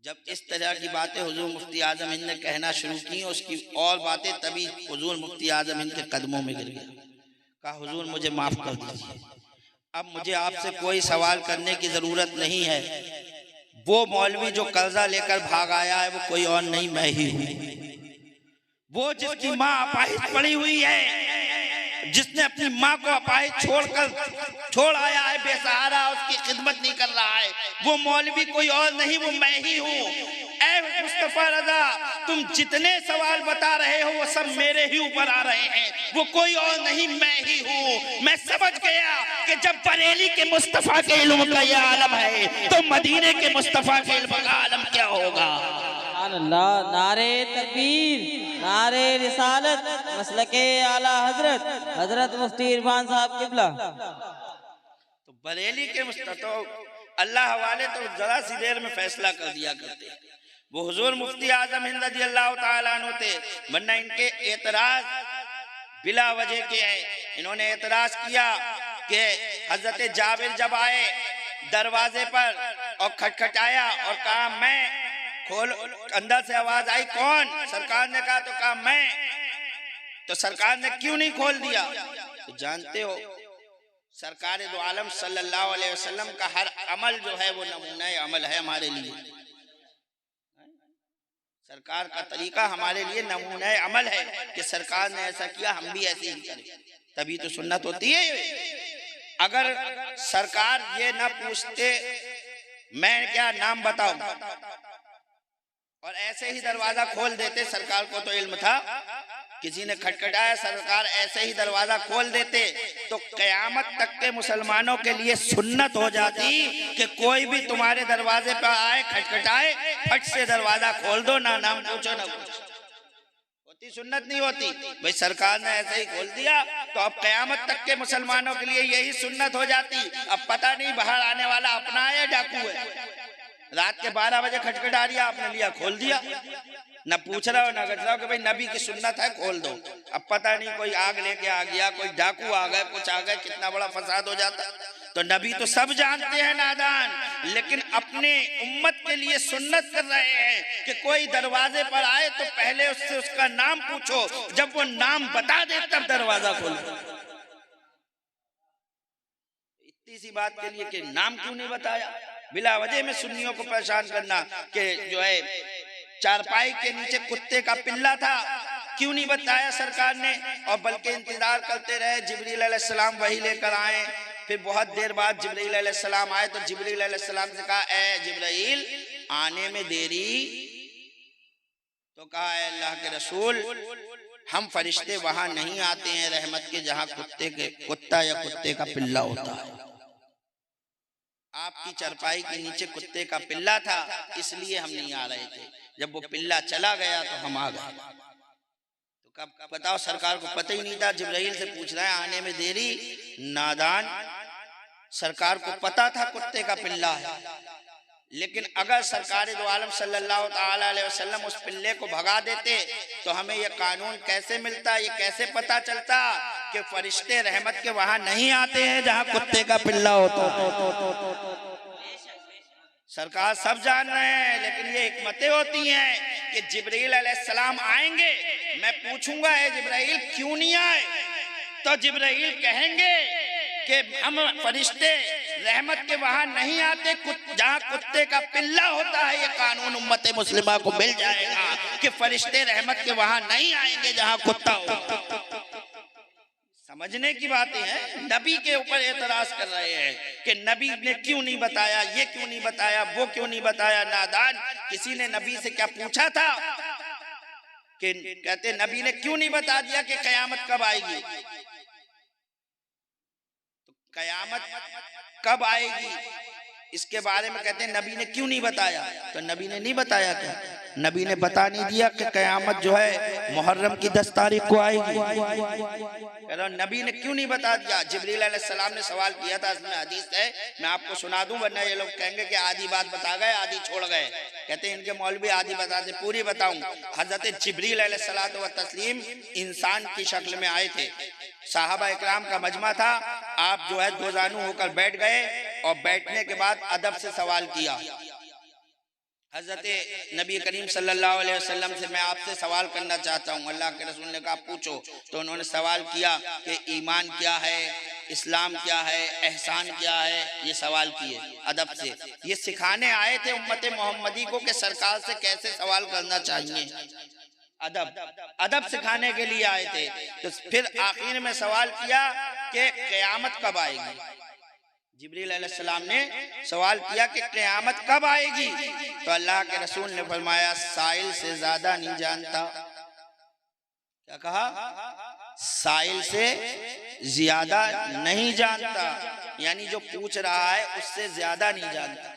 जब इस तरह की बातें हुजूर मुफ्ती आजम हिंद ने कहना शुरू की, उसकी और बातें, तभी हुजूर मुफ्ती आजम हिंद के कदमों में गिर गया। कहा हुजूर मुझे माफ कर दीजिए, अब मुझे आपसे कोई सवाल करने की जरूरत नहीं है। वो मौलवी जो कर्जा लेकर भाग आया है वो कोई और नहीं, मैं ही हूँ। वो जिसकी माँ अपाहिज पड़ी हुई है, जिसने अपनी माँ को अपाहिज छोड़ आया है, बेसहारा, उसकी खिदमत नहीं कर रहा है, वो मौलवी कोई और नहीं, वो मैं ही हूँ। ऐ मुस्तफा रजा, तुम जितने सवाल बता रहे हो वो सब मेरे ही ऊपर आ रहे हैं, वो कोई और नहीं, मैं ही हूँ। मैं समझ गया कि जब बरेली के मुस्तफा के इल्म का ये आलम है तो मदीने के मुस्तफा के इल्म का आलम क्या होगा? अल्लाह, नारे तकबीर, नारे रिसालत, मसलके आला हजरत मुफ्ती इरफान साहब किबला। तो बरेली के मुस्तफा, तो अल्लाह वाले तो जरा सी देर में फैसला कर दिया करते, वो हुजूर मुफ्ती आजम हिंद रज़ियल्लाहु ताला अन्हु थे, वरना इनके एतराज बिला वजह के हैं। इन्होंने एतराज किया कि हजरत जाबिर जब आए दरवाजे पर और खटखटाया और कहा मैं खोल, अंदर से आवाज आई कौन? सरकार ने कहा तो कहा मैं। तो सरकार ने क्यों नहीं खोल दिया? तो जानते हो सरकार दो आलम सल्लल्लाहु अलैहि वसल्लम का हर अमल जो है वो नमूना अमल है हमारे लिए। सरकार का तरीका हमारे लिए नमूना अमल है कि सरकार ने ऐसा किया, हम भी ऐसे ही करें, तभी तो सुन्नत होती है। अगर सरकार ये ना पूछते मैं क्या नाम बताऊं और ऐसे ही दरवाजा खोल देते, सरकार को तो इल्म था, किसी ने खटखटाया सरकार ऐसे ही दरवाजा खोल देते, तो कयामत तक के मुसलमानों के लिए सुन्नत हो जाती कि कोई भी तुम्हारे दरवाजे पर आए खटखटाए फट से दरवाजा खोल दो, ना नाम पूछो ना कुछ। होती सुन्नत नहीं होती भाई, सरकार ने ऐसे ही खोल दिया तो अब कयामत तक के मुसलमानों के लिए यही सुन्नत हो जाती। अब पता नहीं बाहर आने वाला अपना है या डाकू है, रात के 12 बजे खटखटा दिया, आपने लिया खोल दिया, न पूछ रहा हो न गट रहा हो कि भाई नबी की सुन्नत है खोल दो। अब पता नहीं कोई आग लेके आ गया, कोई डाकू आ गए, कुछ आ गए, कितना बड़ा फसाद हो जाता। तो नबी तो सब जानते हैं नादान, लेकिन अपने उम्मत के लिए सुन्नत कर रहे हैं कि कोई दरवाजे पर आए तो पहले उससे उसका नाम पूछो, जब वो नाम बता दे तब दरवाजा खोलो। इतनी सी बात के लिए कि नाम क्यों नहीं बताया, बिला वजह में सुन्नियों को परेशान करना कि जो है चारपाई के नीचे कुत्ते का पिल्ला था, क्यों नहीं बताया सरकार ने, और बल्कि इंतजार करते रहे जिब्रील अलैहिस्सलाम वही लेकर आए। फिर बहुत देर बाद जिब्रील अलैहिस्सलाम आए तो जिब्रील अलैहिस्सलाम से कहा ए जिब्रील आने में देरी, तो कहा अल्लाह के रसूल हम फरिश्ते वहां नहीं आते हैं रहमत के जहां कुत्ता या कुत्ते का पिल्ला होता है। आपकी चरपाई के नीचे कुत्ते का पिल्ला था इसलिए हम नहीं आ रहे थे, जब वो पिल्ला चला गया तो हम आ गए। तो कब बताओ, सरकार को पता ही नहीं था, जिब्राइल से पूछ रहा है आने में देरी, नादान। सरकार को पता था कुत्ते का पिल्ला है, लेकिन अगर सरकार दो आलम सल्लल्लाहु ताला अलैहि वसल्लम उस पिल्ले को भगा देते तो हमें यह कानून कैसे मिलता, ये कैसे पता चलता कि फरिश्ते रहमत के वहां नहीं आते हैं जहां कुत्ते का पिल्ला होता है। सरकार सब जान रहे हैं, लेकिन ये हिकमतें होती हैं कि जिब्रील अलैहिस्सलाम आएंगे, मैं पूछूंगा है जिब्राइल क्यों नहीं आए, तो जिब्राइल कहेंगे कि हम फरिश्ते रहमत के वहां नहीं आते जहां कुत्ते का पिल्ला होता है। ये कानून उम्मत मुस्लिमा को मिल जाएगा कि फरिश्ते रहमत के वहां नहीं आएंगे जहां कुत्ता होता। समझने की बातें हैं। नबी के ऊपर एतराज कर रहे हैं कि नबी ने क्यों नहीं बताया, ये क्यों नहीं बताया, वो क्यों नहीं बताया। नादान, किसी ने नबी से क्या पूछा था कि कहते नबी ने क्यों नहीं बता दिया कि कयामत कब आएगी। तो कयामत कब आएगी इसके बारे में कहते हैं नबी ने क्यों नहीं बताया, तो नबी ने नहीं बताया। क्या नबी ने बता नहीं दिया कि कयामत जो है मुहर्रम की 10 तारीख को आएगी। नबी ने क्यों नहीं बता दिया। जिब्रील अलैहिस्सलाम ने सवाल किया था, इसमें हदीस है, मैं आपको सुना दूं वरना ये लोग कहेंगे कि आधी बात बता गए आधी छोड़ गए। कहते हैं इनके मौलवी आधी बताते, पूरी बताऊं। हजरत जिब्रील अलैहिस्सलातु व तस्लीम इंसान की शक्ल में आए थे, साहबा इकराम का मजमा था। आप जो है दो जानू होकर बैठ गए और बैठने के बाद अदब से सवाल किया। हजरत नबी करीम सल्लल्लाहु अलैहि वसल्लम से मैं आपसे सवाल करना चाहता हूँ। अल्लाह के रसूल ने कहा पूछो। तो उन्होंने सवाल किया कि ईमान क्या है, इस्लाम क्या है, एहसान क्या है, ये सवाल किए अदब से। ये सिखाने आए थे उम्मत मोहम्मदी को कि सरकार से कैसे सवाल करना चाहिए। अदब सिखाने के लिए आए थे। तो फिर आखिर में सवाल किया कि क़यामत कब आएगी। जिब्रील अलैहिस्सलाम ने सवाल किया कि क़यामत कब आएगी। तो अल्लाह के रसूल ने फरमाया साइल से ज्यादा नहीं जानता। क्या कहा? साइल से ज्यादा नहीं जानता, यानी जो पूछ रहा है उससे ज्यादा नहीं जानता।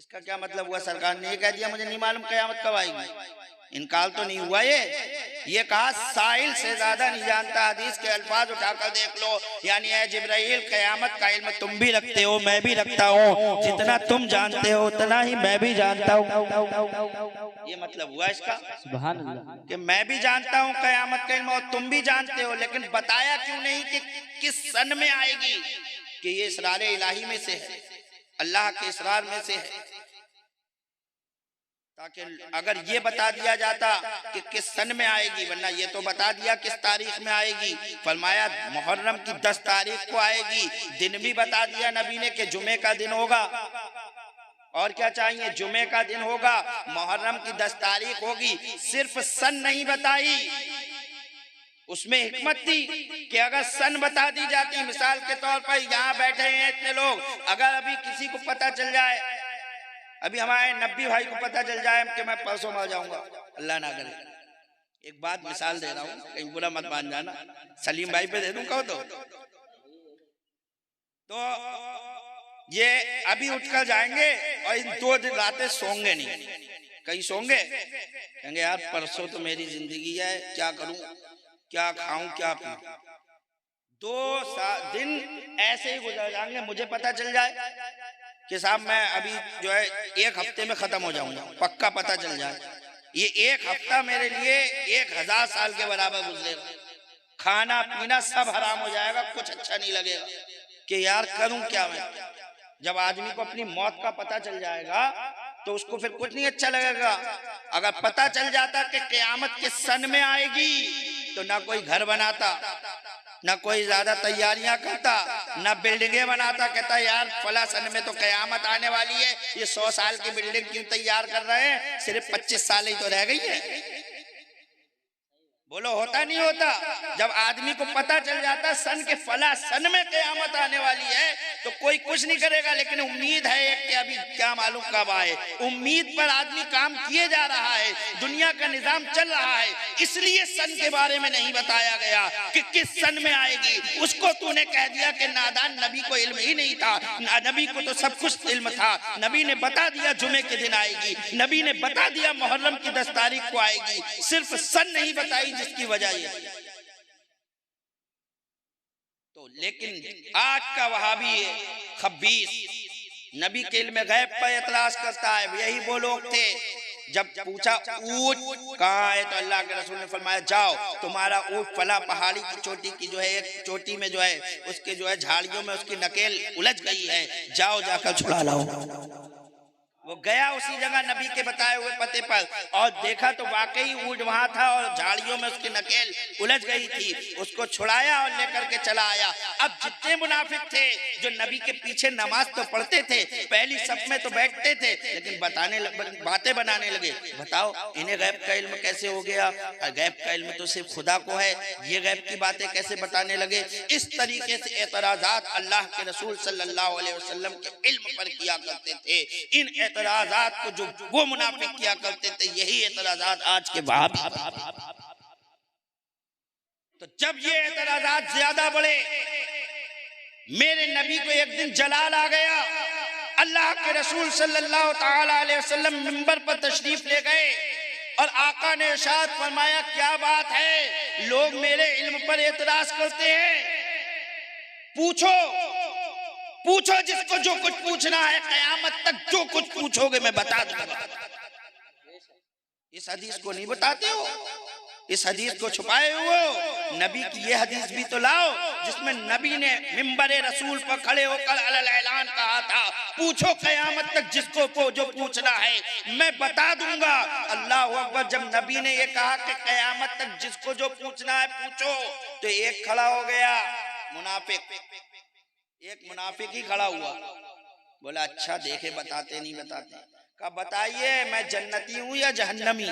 इसका क्या मतलब हुआ? सरकार ने ये कह दिया मुझे नहीं मालूम क़यामत कब आएगी। इनकार तो नहीं हुआ। ये कहा साहिल से ज्यादा नहीं जानता। हदीस के अल्फाज उठाकर देख लो, यानी है जिब्राइल क़यामत का इल्म तुम भी रखते हो, मैं भी रखता हूँ, जितना तुम जानते हो उतना ही मैं भी जानता हूँ। ये मतलब हुआ इसका सुभान अल्लाह कि मैं भी जानता हूँ क़यामत का इल्म और तुम भी जानते हो, लेकिन बताया क्यों नहीं कि किस सन में आएगी? कि ये इसरार इलाही में से है, अल्लाह के इसरार में से है। ताकि अगर ये बता दिया जाता कि किस सन में आएगी, वरना ये तो बता दिया किस तारीख में आएगी। फरमाया मुहर्रम की 10 तारीख को आएगी। दिन भी बता दिया नबी ने कि जुमे का दिन होगा। और क्या चाहिए? जुमे का दिन होगा, मुहर्रम की 10 तारीख होगी। सिर्फ सन नहीं बताई, उसमें हिकमत थी कि अगर सन बता दी जाती, मिसाल के तौर पर यहाँ बैठे हैं इतने लोग, अगर अभी किसी को पता चल जाए, अभी हमारे नब्बी भाई को पता चल जाए कि मैं परसों मर जाऊंगा, अल्लाह ना करे, एक बात मिसाल दे रहा हूँ, कहीं बुरा मत मान जाना, सलीम भाई पे दे दूं कहो तो ये अभी उठकर जाएंगे और इन 2 दिन रातें सोंगे नहीं। कहीं सोंगे, कहेंगे यार परसों तो मेरी जिंदगी है, क्या करूं, क्या खाऊं, क्या पीऊं। 2 दिन ऐसे ही गुजर जाएंगे। मुझे पता चल जाए कि साहब मैं अभी जो है 1 हफ्ते में खत्म हो जाऊंगा, पक्का पता चल जाए, ये 1 हफ्ता मेरे लिए 1000 साल के बराबर गुजरेगा। खाना पीना सब हराम हो जाएगा, कुछ अच्छा नहीं लगेगा कि यार करूं क्या मैं। जब आदमी को अपनी मौत का पता चल जाएगा तो उसको फिर कुछ नहीं अच्छा लगेगा। अगर पता चल जाता कि क़यामत के सन में आएगी तो ना कोई घर बनाता, ना कोई ज्यादा तैयारियां करता, ना बिल्डिंगें बनाता, कहता यार फला सन में तो क़यामत आने वाली है, ये 100 साल की बिल्डिंग क्यों तैयार कर रहे हैं, सिर्फ 25 साल ही तो रह गई है। बोलो होता नहीं होता? जब आदमी को पता चल जाता सन के फला सन में क़यामत आने वाली है तो कोई कुछ नहीं करेगा, लेकिन उम्मीद है कि अभी क्या मालूम कब आए। उम्मीद पर आदमी काम किए जा रहा है, दुनिया का निजाम चल रहा है, इसलिए सन के बारे में नहीं बताया गया कि किस सन में आएगी। उसको तूने कह दिया कि नादान, नबी को इल्म ही नहीं था, नबी को तो सब कुछ इल्म था। नबी ने बता दिया जुमे के दिन आएगी, नबी ने बता दिया मुहर्रम की 10 तारीख को आएगी, सिर्फ सन नहीं बताई, जिसकी वजह ये तो। लेकिन आज का वहाबी खबीस नबी के इल्म गैब पर एतराज करता है। यही वो लोग थे जब पूछा ऊंट कहाँ है तो अल्लाह के रसूल ने फरमाया जाओ तुम्हारा ऊंट फला पहाड़ी की चोटी की जो है एक चोटी में जो है उसके जो है झाड़ियों में उसकी नकेल उलझ गई है, जाओ जाकर छुड़ा लाओ। वो गया उसी जगह नबी के बताए हुए पते पर और देखा तो वाकई ऊंट वहां था और झाड़ियों में उसकी नकेल उलझ गई थी। उसको छुड़ाया और लेकर के चला आया। अब जितने मुनाफिक थे जो नबी के पीछे नमाज तो पढ़ते थे, पहली सफ में तो बैठते थे, लेकिन बातें बनाने लगे। बताओ इन्हें गैब का इल्म कैसे हो गया? गैब का इल्म तो सिर्फ खुदा को है, ये गैब की बातें कैसे बताने लगे? इस तरीके से एतराजात अल्लाह के रसूल सल्लल्लाहु अलैहि वसल्लम के इल्म पर किया करते थे। इन एतराजात को जो वो मुनाफिक किया करते थे, यही एतराजात आज के वहाबी। तो जब ये एतराजात ज्यादा बढ़े, मेरे नबी को एक दिन जलाल आ गया। अल्लाह के रसूल सल्लल्लाहु ताला अलैहि वसल्लम मिंबर पर तशरीफ ले गए और आका ने इरशाद फरमाया क्या बात है, लोग मेरे इल्म पर एतराज करते हैं, पूछो पूछो जिसको जो कुछ पूछना है, क़यामत तक जो कुछ पूछोगे मैं बता दूंगा। इस हदीस को नहीं बताते हो, इस हदीस को छुपाए हो। नबी की ये हदीस भी तो लाओ जिसमें नबी ने मिंबरे रसूल पर खड़े होकर अलल ऐलान कहा था, पूछो क़यामत तक जिसको जो पूछना है मैं बता दूंगा। अल्लाह अकबर। जब नबी ने ये कहा कि क़यामत तक जिसको जो पूछना है पूछो, तो एक खड़ा हो गया मुनाफिक, एक मुनाफिक ही खड़ा हुआ, बोला अच्छा देखे बताते नहीं बताते। कहा बताइए मैं जन्नती हूं या जहन्नमी?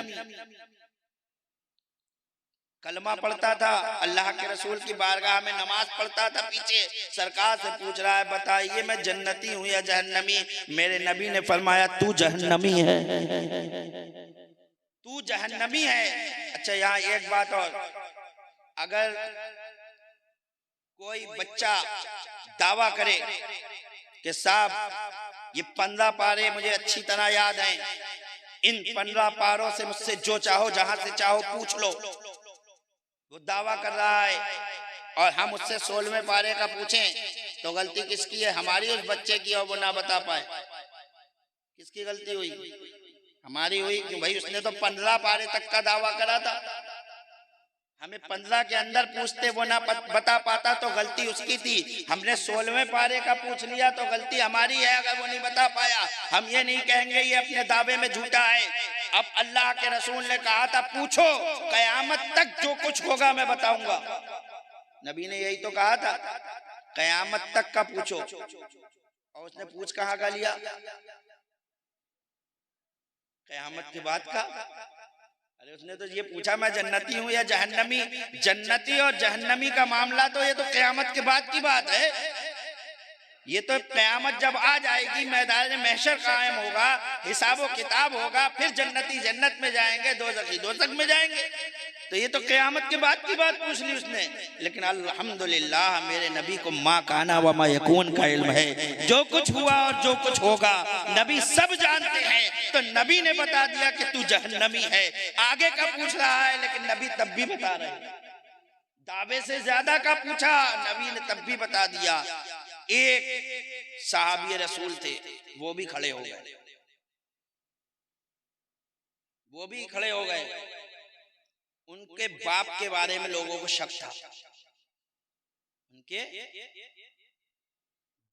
कलमा पढ़ता था, अल्लाह के रसूल की बारगाह में नमाज पढ़ता था, पीछे सरकार से पूछ रहा है बताइए मैं जन्नती हूं या जहन्नमी? मेरे नबी ने फरमाया तू जहन्नमी है, तू जहन्नमी है। अच्छा यहाँ एक बात और, अगर कोई बच्चा दावा करे कि साहब ये 15 पारे मुझे अच्छी तरह याद हैं। इन 15 पारों से मुझसे जो चाहो जहां से चाहो पूछ लो। वो दावा कर रहा है और हम उससे 16वें पारे का पूछें तो गलती किसकी है? हमारी, उस बच्चे की, और वो ना बता पाए। किसकी गलती हुई? हमारी हुई, क्यों भाई? उसने तो 15 पारे तक का दावा करा था। हमें 15 के अंदर पूछते, वो ना बता पाता तो गलती उसकी थी। हमने 16वें पारे का पूछ लिया तो गलती हमारी है अगर वो नहीं बता पाया। हम ये नहीं कहेंगे ये अपने दावे में झूठा है। अब अल्लाह के रसूल ने कहा था पूछो, कयामत तक जो कुछ होगा मैं बताऊंगा। नबी ने यही तो कहा था, कयामत तक का पूछो। और उसने पूछ कहाँ का लिया? कयामत के बाद का। अरे उसने तो ये पूछा मैं जन्नती हूँ या जहन्नमी। जन्नती और जहन्नमी का मामला तो ये तो कयामत के बाद की बात है। ये तो कयामत जब आ जाएगी, मैदान महशर कायम होगा, हिसाब किताब होगा, फिर जन्नती जन्नत में जाएंगे, दोज़खी दोज़ख में जाएंगे। तो ये तो कयामत के बाद की बात पूछ ली उसने। लेकिन अल्हम्दुलिल्लाह मेरे नबी को मा काना व मा यकून का इल्म है। जो कुछ हुआ और जो कुछ होगा नबी सब जानते हैं। तो नबी ने बता दिया कि तू जहन्नमी है। आगे का पूछ रहा है लेकिन नबी तब भी बता रहे हैं। दावे से ज्यादा का पूछा, नबी ने तब भी बता दिया। एक साहबी रसूल थे, वो भी खड़े हो गए। वो भी खड़े हो गए। उनके बाप के बारे में लोगों को शक था। उनके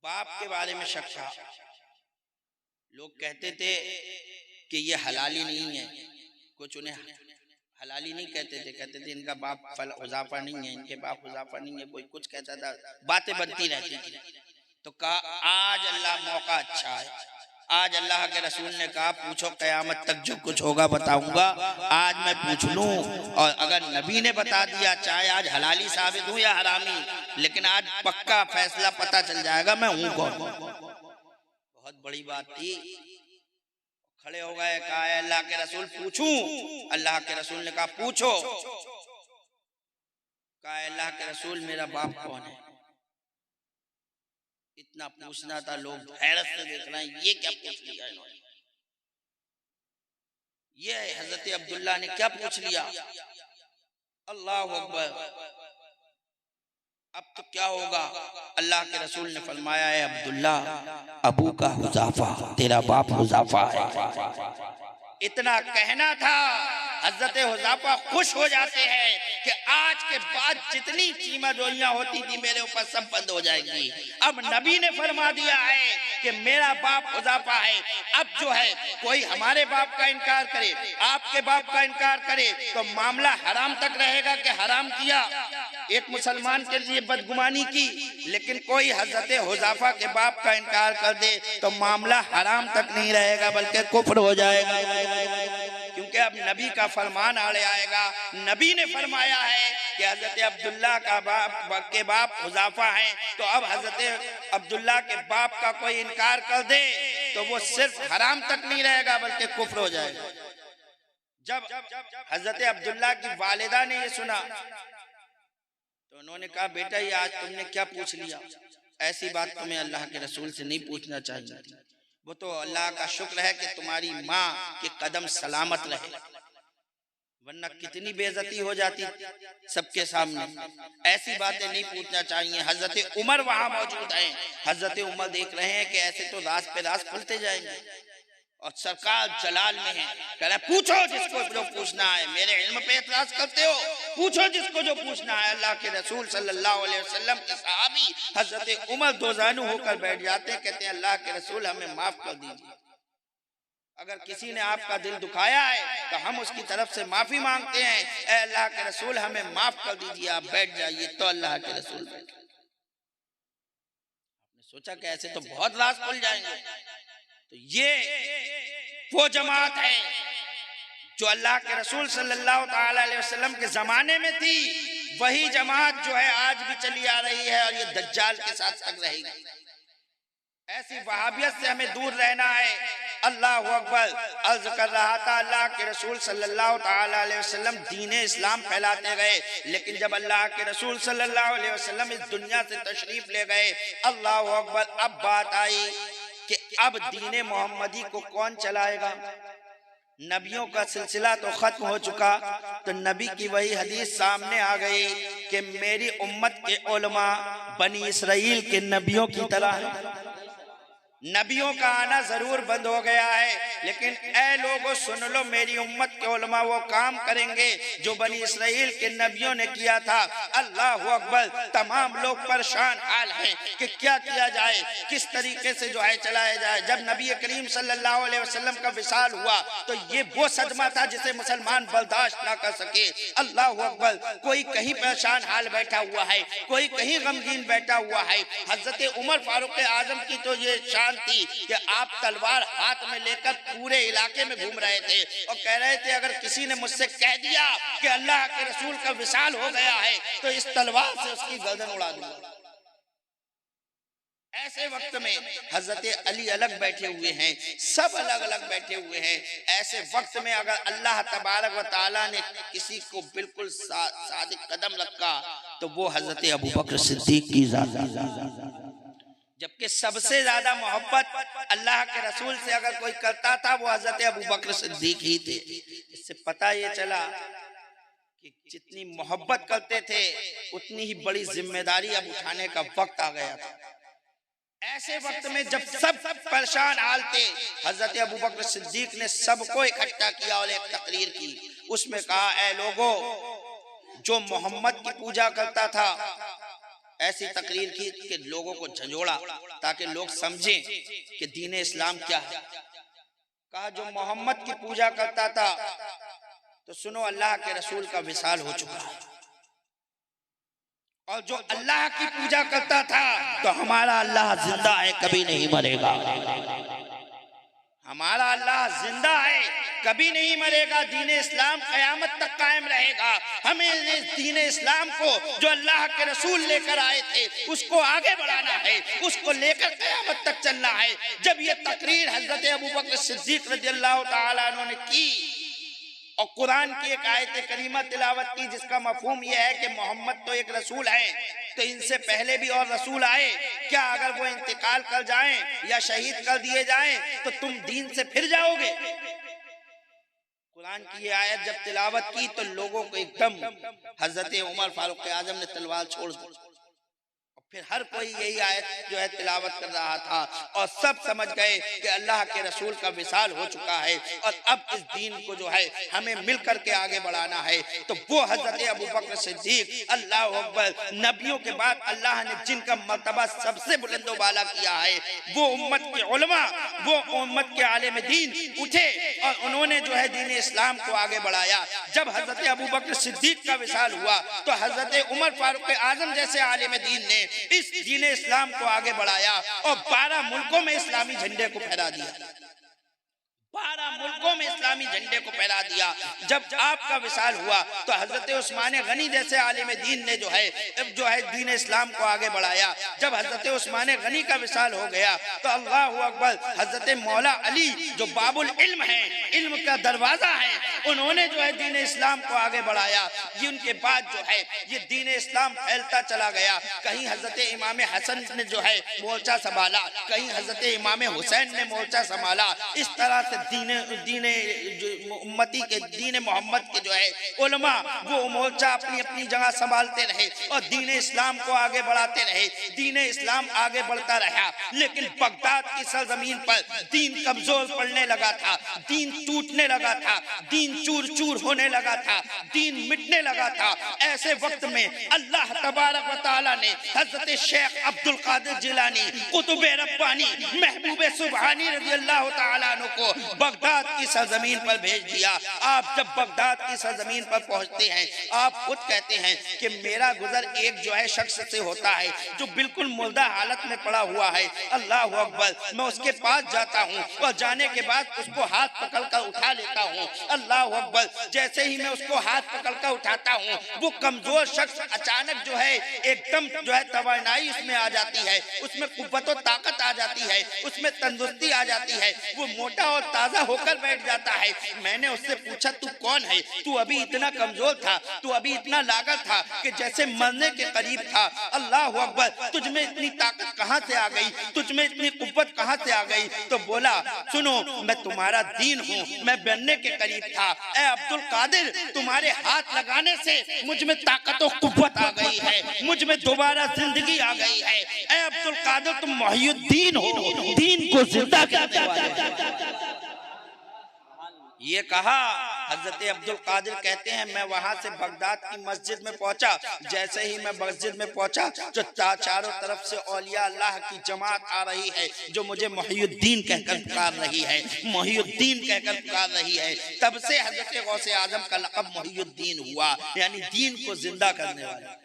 बाप के बारे में शक था। लोग कहते थे कि ये हलाली नहीं है। कुछ उन्हें हलाली नहीं कहते थे, कहते थे इनका बाप हुज़ाफा नहीं है, इनके बाप हुज़ाफा नहीं है। कोई कुछ कहता था, बातें बनती रहती थी। तो कहा आज अल्लाह मौका अच्छा है। आज अल्लाह के रसूल ने कहा पूछो, कयामत तक जो कुछ होगा बताऊंगा। आज मैं पूछ लूं और अगर नबी ने बता दिया, चाहे आज हलाली साबित हूं या हरामी, लेकिन आज पक्का फैसला पता चल जाएगा मैं हूं कौन। बहुत बड़ी बात थी। खड़े हो गए, कहा अल्लाह के रसूल पूछूं? अल्लाह के रसूल ने कहा पूछो। कहा अल्लाह के रसूल मेरा बाप कौन है? इतना पूछना था, लोग हैरत से देख रहे हैं ये क्या पूछ लिया इन्होंने। ये हजरत अब्दुल्ला ने क्या पूछ लिया? अल्लाह अकबर। अब तो क्या होगा? अल्लाह के रसूल ने फरमाया है अब्दुल्ला अबू का हुज़ाफा, तेरा बाप हुज़ाफा है। इतना कहना था, हजरत हुज़ाफा खुश हो जाते हैं कि आज के बाद जितनी चीमा जोइयां होती थी मेरे ऊपर सब बंद हो जाएंगी। अब नबी ने फरमा दिया है कि मेरा बाप हुज़ाफा है। अब जो है कोई हमारे बाप का इनकार करे, आपके बाप का इनकार करे तो मामला हराम तक रहेगा कि हराम किया। एक मुसलमान के लिए बदगुमानी की, लेकिन कोई हजरत हुज़ाफा के बाप का इनकार कर दे तो मामला हराम तक नहीं रहेगा बल्कि कुफ्र हो जाएगा। क्योंकि अब नबी का फरमान आड़े आएगा। नबी ने फरमाया है कि हजरत अब्दुल्ला का बाप हुज़ाफा है, तो अब हजरत अब्दुल्ला के बाप का कोई इनकार कर दे तो वो सिर्फ हराम तक नहीं रहेगा बल्कि कुफ्र हो जाएगा। जब हजरत अब्दुल्ला की वालिदा ने ये सुना तो उन्होंने कहा बेटा ये आज तुमने क्या पूछ लिया? ऐसी बात तुम्हें अल्लाह के रसूल से नहीं पूछना चाहिए थी। वो तो अल्लाह का शुक्र है कि तुम्हारी माँ के कदम सलामत रहे, वरना कितनी बेइज्जती हो जाती सबके सामने। ऐसी बातें नहीं पूछना चाहिए। हजरत उमर वहां मौजूद हैं। हजरत उमर देख रहे हैं कि ऐसे तो राज पे राज खुलते जाएंगे और सरकार जलाल में है। कह रहा पूछो जिसको जो पूछना है। मेरे इल्म पे एतराज करते हो, पूछो जिसको जो पूछना है। अल्लाह के रसूल सल्लल्लाहु अलैहि वसल्लम के सहाबी हजरत उमर दोजानू होकर बैठ जाते, कहते हैं अल्लाह के रसूल हमें माफ कर दीजिए। अगर किसी ने आपका दिल दुखाया है तो हम उसकी तरफ से माफी मांगते हैं। ऐ अल्लाह के रसूल हमें माफ कर दीजिए, आप बैठ जाइए। तो अल्लाह के रसूल बैठे। आपने सोचा कि ऐसे तो बहुत राज खुल जाएंगे। तो ये वो जमात है जो अल्लाह के रसूल सल्लल्लाहु अलैहि वसल्लम के जमाने में थी। वही जमात जो है आज भी चली आ रही है और ये दज्जाल के साथ तक रहेगी। ऐसी वहाबियत से हमें दूर रहना है। अल्लाह अकबर। अर्ज कर रहा था अल्लाह के रसूल सल्लल्लाहु अलैहि वसल्लम दीन इस्लाम फैलाते गए, लेकिन जब अल्लाह के रसूल सल्लल्लाहु अलैहि वसल्लम इस दुनिया से तशरीफ ले गए, अल्लाह अकबर, अब बात आई कि अब दीने मोहम्मदी को कौन चलाएगा। नबियों का सिलसिला तो खत्म हो चुका, तो नबी की वही हदीस सामने आ गई कि मेरी उम्मत के उलमा बनी इसराइल के नबियों की तरह है। नबियों का आना जरूर बंद हो गया है, लेकिन ऐ लोगों सुन लो, मेरी उम्मत के उलमा वो काम करेंगे जो बनी इसराइल के नबियों ने किया था। अल्लाह अकबर। तमाम लोग परेशान हाल हैं कि क्या किया जाए, किस तरीके से जो है चलाया जाए। जब नबी करीम सल्लल्लाहु अलैहि वसल्लम का विसाल हुआ तो ये वो सदमा था जिसे मुसलमान बर्दाश्त ना कर सके। अल्लाह अकबर। कोई कहीं परेशान हाल बैठा हुआ है, कोई कहीं गमगीन बैठा हुआ है। हजरत उमर फारूक आजम की तो ये शान थी कि आप तलवार हाथ में लेकर पूरे इलाके में घूम रहे थे और कह रहे थे अगर किसी ने मुझसे कह दिया कि अल्लाह के रसूल का विसाल हो गया है तो इस तलवार से उसकी गर्दन उड़ा दूंगा। ऐसे वक्त में हजरत अली अलग बैठे हुए हैं, सब अलग अलग बैठे हुए हैं। ऐसे वक्त में अगर अल्लाह तबारक व तआला ने किसी को बिल्कुल सादिक कदम रखा तो वो हजरत अबू बकर सिद्दीक की ज़ात। जबकि सबसे ज्यादा मोहब्बत अल्लाह के रसूल से अगर कोई करता था वो हजरत अबू बकर सिद्दीक ही थे। इससे पता ये चला कि जितनी मोहब्बत करते थे उतनी ही बड़ी जिम्मेदारी अब उठाने का वक्त आ गया था। ऐसे वक्त में जब सब परेशान हाल थे, हजरत अबू बकर सिद्दीक ने सबको इकट्ठा किया और एक तकरीर की। उसमें कहा, ऐ लोगों, जो मोहम्मद की पूजा करता था, ऐसी तकरीर की कि लोगों को झंझोड़ा ताकि लोग समझें कि दीन इस्लाम क्या है। कहा, जो मोहम्मद की पूजा करता था तो सुनो, अल्लाह के रसूल का विसाल हो चुका है, और जो अल्लाह की पूजा करता था तो हमारा अल्लाह जिंदा है, कभी नहीं मरेगा। हमारा अल्लाह जिंदा है, कभी नहीं मरेगा। दीन इस्लाम कयामत तक कायम रहेगा। हमें इस दीन इस्लाम को जो अल्लाह के रसूल लेकर आए थे उसको आगे बढ़ाना है, उसको लेकर कयामत तक चलना है। जब ये तकरीर हजरत अबू बकर सिद्दीक रज़ियल्लाहु ताला अन्हु ने की और कुरान की एक आयत करीमा तिलावत की जिसका मफहूम यह है कि मोहम्मद तो एक रसूल है, तो इनसे पहले भी और रसूल आए, क्या अगर वो इंतकाल कर जाएं या शहीद कर दिए जाएं तो तुम दीन से फिर जाओगे। कुरान की ये आयत जब तिलावत की तो लोगों को एकदम हजरत उमर फारूक आजम ने तलवार छोड़ दी। फिर हर कोई यही आयत जो है तिलावत कर रहा था और सब समझ गए कि अल्लाह के रसूल का विसाल हो चुका है और अब इस दीन को जो है हमें मिल करके आगे बढ़ाना है। तो वो हजरत अबू बकर सिद्दीक, अल्लाह अकबर, नबियों के बाद अल्लाह ने जिनका मर्तबा सबसे बुलंदो बाला किया है, वो उम्मत के उलमा, वो उम्मत के आलिम दीन उठे और उन्होंने जो है दीन इस्लाम को आगे बढ़ाया। जब हजरत अबू बकर सिद्दीक का विसाल हुआ तो हजरत उमर फारूक आजम जैसे आलिम दीन ने इस दीन इस्लाम को आगे बढ़ाया और 12 मुल्कों में इस्लामी झंडे को फहरा दिया। 12 मुल्कों में इस्लामी झंडे को फहरा दिया। जब आपका विसाल हुआ तो हजरत उस्मान गनी जैसे आलिम दीन ने जो है दीन इस्लाम को आगे बढ़ाया। जब हजरत उस्मान गनी का विसाल हो गया तो अल्लाह अकबर, हजरत मौला अली जो बाबुल इल्म है, इल्म का दरवाजा है, उन्होंने जो है दीन इस्लाम को आगे बढ़ाया। ये उनके बाद जो है ये दीन इस्लाम फैलता चला गया। कहीं हजरत इमाम हसन ने जो है मोर्चा संभाला, कहीं हजरत इमाम हुसैन ने मोर्चा संभाला। इस तरह से दीन उम्मती के दीन मोहम्मद के जो है उलमा वो मोर्चा अपनी अपनी जगह संभालते रहे और दीन इस्लाम को आगे बढ़ाते रहे। दीन इस्लाम आगे बढ़ता रहा, लेकिन बगदाद की सरजमीन पर दीन कमजोर पड़ने लगा था, दीन टूटने लगा था, दीन चूर चूर होने लगा था, दीन मिटने लगा था। ऐसे वक्त में अल्लाह तबारक व तआला ने हजरत शेख अब्दुल कादिर जिलानी, कुतुब रब्बानी, महबूब सुबहानी रज़ियल्लाहु तआला अन्हु को बगदाद की सरजमीन पर भेज दिया। आप जब बगदाद की सरजमीन पर पहुंचते हैं, आप खुद कहते हैं कि मेरा गुजर एक जो है शख्स से होता है जो बिल्कुल मुर्दा हालत में पड़ा हुआ है। अल्लाह अकबर, मैं उसके पास जाता हूँ और जाने के बाद उसको हाथ पकड़ कर उठा लेता हूँ। अल्लाह अल्लाह अकबर। जैसे ही मैं उसको हाथ पकड़कर उठाता हूँ, वो कमजोर शख्स अचानक जो है एकदम जो है तवानाई उसमें आ जाती है, उसमें कुव्वत और ताकत आ जाती है, उसमें तंदुरुस्ती आ जाती है, वो मोटा और ताजा होकर बैठ जाता है। मैंने उससे पूछा तू कौन है? तू अभी इतना कमजोर था, तू अभी इतना लागत था कि जैसे मरने के करीब था। अल्लाह अकबर, तुझ में इतनी ताकत कहाँ से आ गई? तुझ में इतनी कुव्वत कहाँ से आ गई? तो बोला सुनो, मैं तुम्हारा दीन हूँ, मैं बनने के करीब था। ए अब्दुल कादिर, तुम्हारे हाथ लगाने से मुझ में ताकत और कुव्वत आ गई है, मुझ में दोबारा जिंदगी आ गई है। ए अब्दुल कादिर, तुम मुहियुद्दीन हो, दीन को जिंदा करने वाले। ये कहा हजरत अब्दुल कादिर कहते हैं मैं वहां से बगदाद की मस्जिद में पहुंचा। जैसे ही मैं मस्जिद में पहुंचा तो चारों तरफ से औलिया अल्लाह की जमात आ रही है जो मुझे मुहियुद्दीन कहकर पुकार रही है, मुहियुद्दीन कहकर पुकार रही है। तब से हजरत गौसे आजम का लक़ब मुहियुद्दीन हुआ, यानी दीन को जिंदा करने वाला।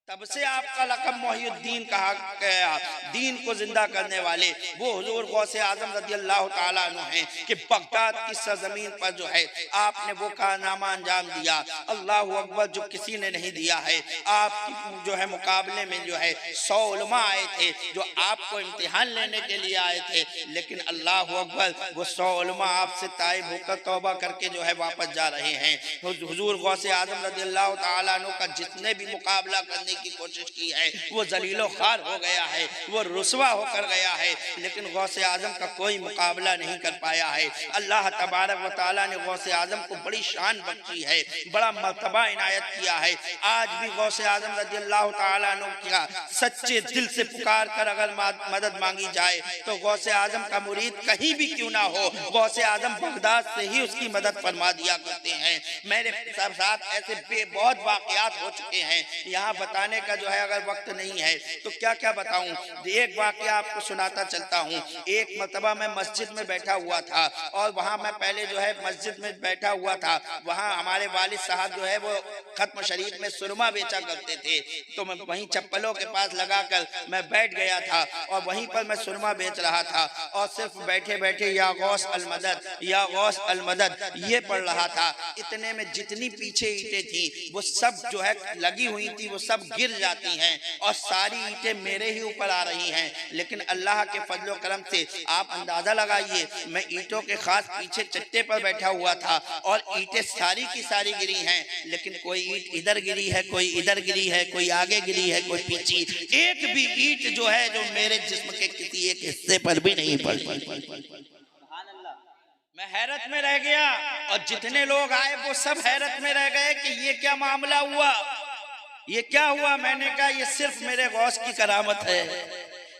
तब से आपका लक़ब मुहियुद्दीन कहा गया, दीन को जिंदा करने वाले। वो हुजूर गौसे आजम रज़ियल्लाहु ताला अन्हु हैं कि बगदाद की सरजमीन पर जो है आपने वो कारनामा अंजाम दिया, अल्लाह अकबर, जो किसी ने नहीं दिया है। आप जो है मुकाबले में जो है 100 उलमा आए थे जो आपको इम्तिहान लेने के लिए आए थे, लेकिन अल्लाह अकबर वो 100 उलमा आपसे ताइब होकर तौबा करके जो है वापस जा रहे हैं। हुजूर गौसे आजम रज़ियल्लाहु ताला अन्हु का जितने भी मुकाबला करने की कोशिश की है वो जलीलो खार हो गया है, वो रुसवा होकर गया है, लेकिन गौसे आजम का कोई मुकाबला नहीं कर पाया है। अल्लाह तबारक व तआला ने गौसे आजम को बड़ी शान बख्शी है, बड़ा मर्तबा इनायत किया है। आज भी गौसे आजम रज़ियल्लाहु ताला अन्हु का सच्चे दिल से पुकार कर अगर मदद मांगी जाए तो गौसे आजम का मुरीद कहीं भी क्यों ना हो, गौसे आजम बगदाद से ही उसकी मदद फरमा दिया करते हैं। मेरे साथ ऐसे बहुत वाक़यात हो चुके हैं, यहाँ बताने का जो है अगर वक्त नहीं है तो क्या क्या बताऊं। एक वाकया आपको सुनाता चलता हूं। एक मर्तबा मैं मस्जिद में बैठा हुआ था और वहां मैं पहले जो है मस्जिद में बैठा हुआ था, वहां हमारे वालिद साहब जो है वो खत्म शरीफ में सुरमा बेचा करते थे, तो मैं वहीं चप्पलों के पास लगाकर मैं बैठ गया था और वहीं पर मैं सुरमा बेच रहा था और सिर्फ बैठे बैठे या गौस अल मदद, या गौस अल मदद ये पढ़ रहा था। इतने में जितनी पीछे ईंटें थी वो सब जो है लगी हुई थी, वो सब गिर जाती हैं और सारी ईंटें मेरे ही ऊपर आ रही हैं। लेकिन अल्लाह के फजलो करम से आप अंदाजा लगाइए, मैं ईंटों के खास पीछे चट्टे पर बैठा हुआ था और ईंटें सारी की सारी गिरी हैं, लेकिन कोई ईंट इधर गिरी है, कोई इधर गिरी है, कोई आगे गिरी है, कोई पीछे, एक भी ईंट जो है जो मेरे जिस्म के किसी एक हिस्से पर भी नहीं पड़ी। मैं हैरत में रह गया और जितने लोग आए वो सब हैरत में रह गए कि ये क्या मामला हुआ, ये क्या हुआ। मैंने कहा ये सिर्फ मेरे गौस की करामत है,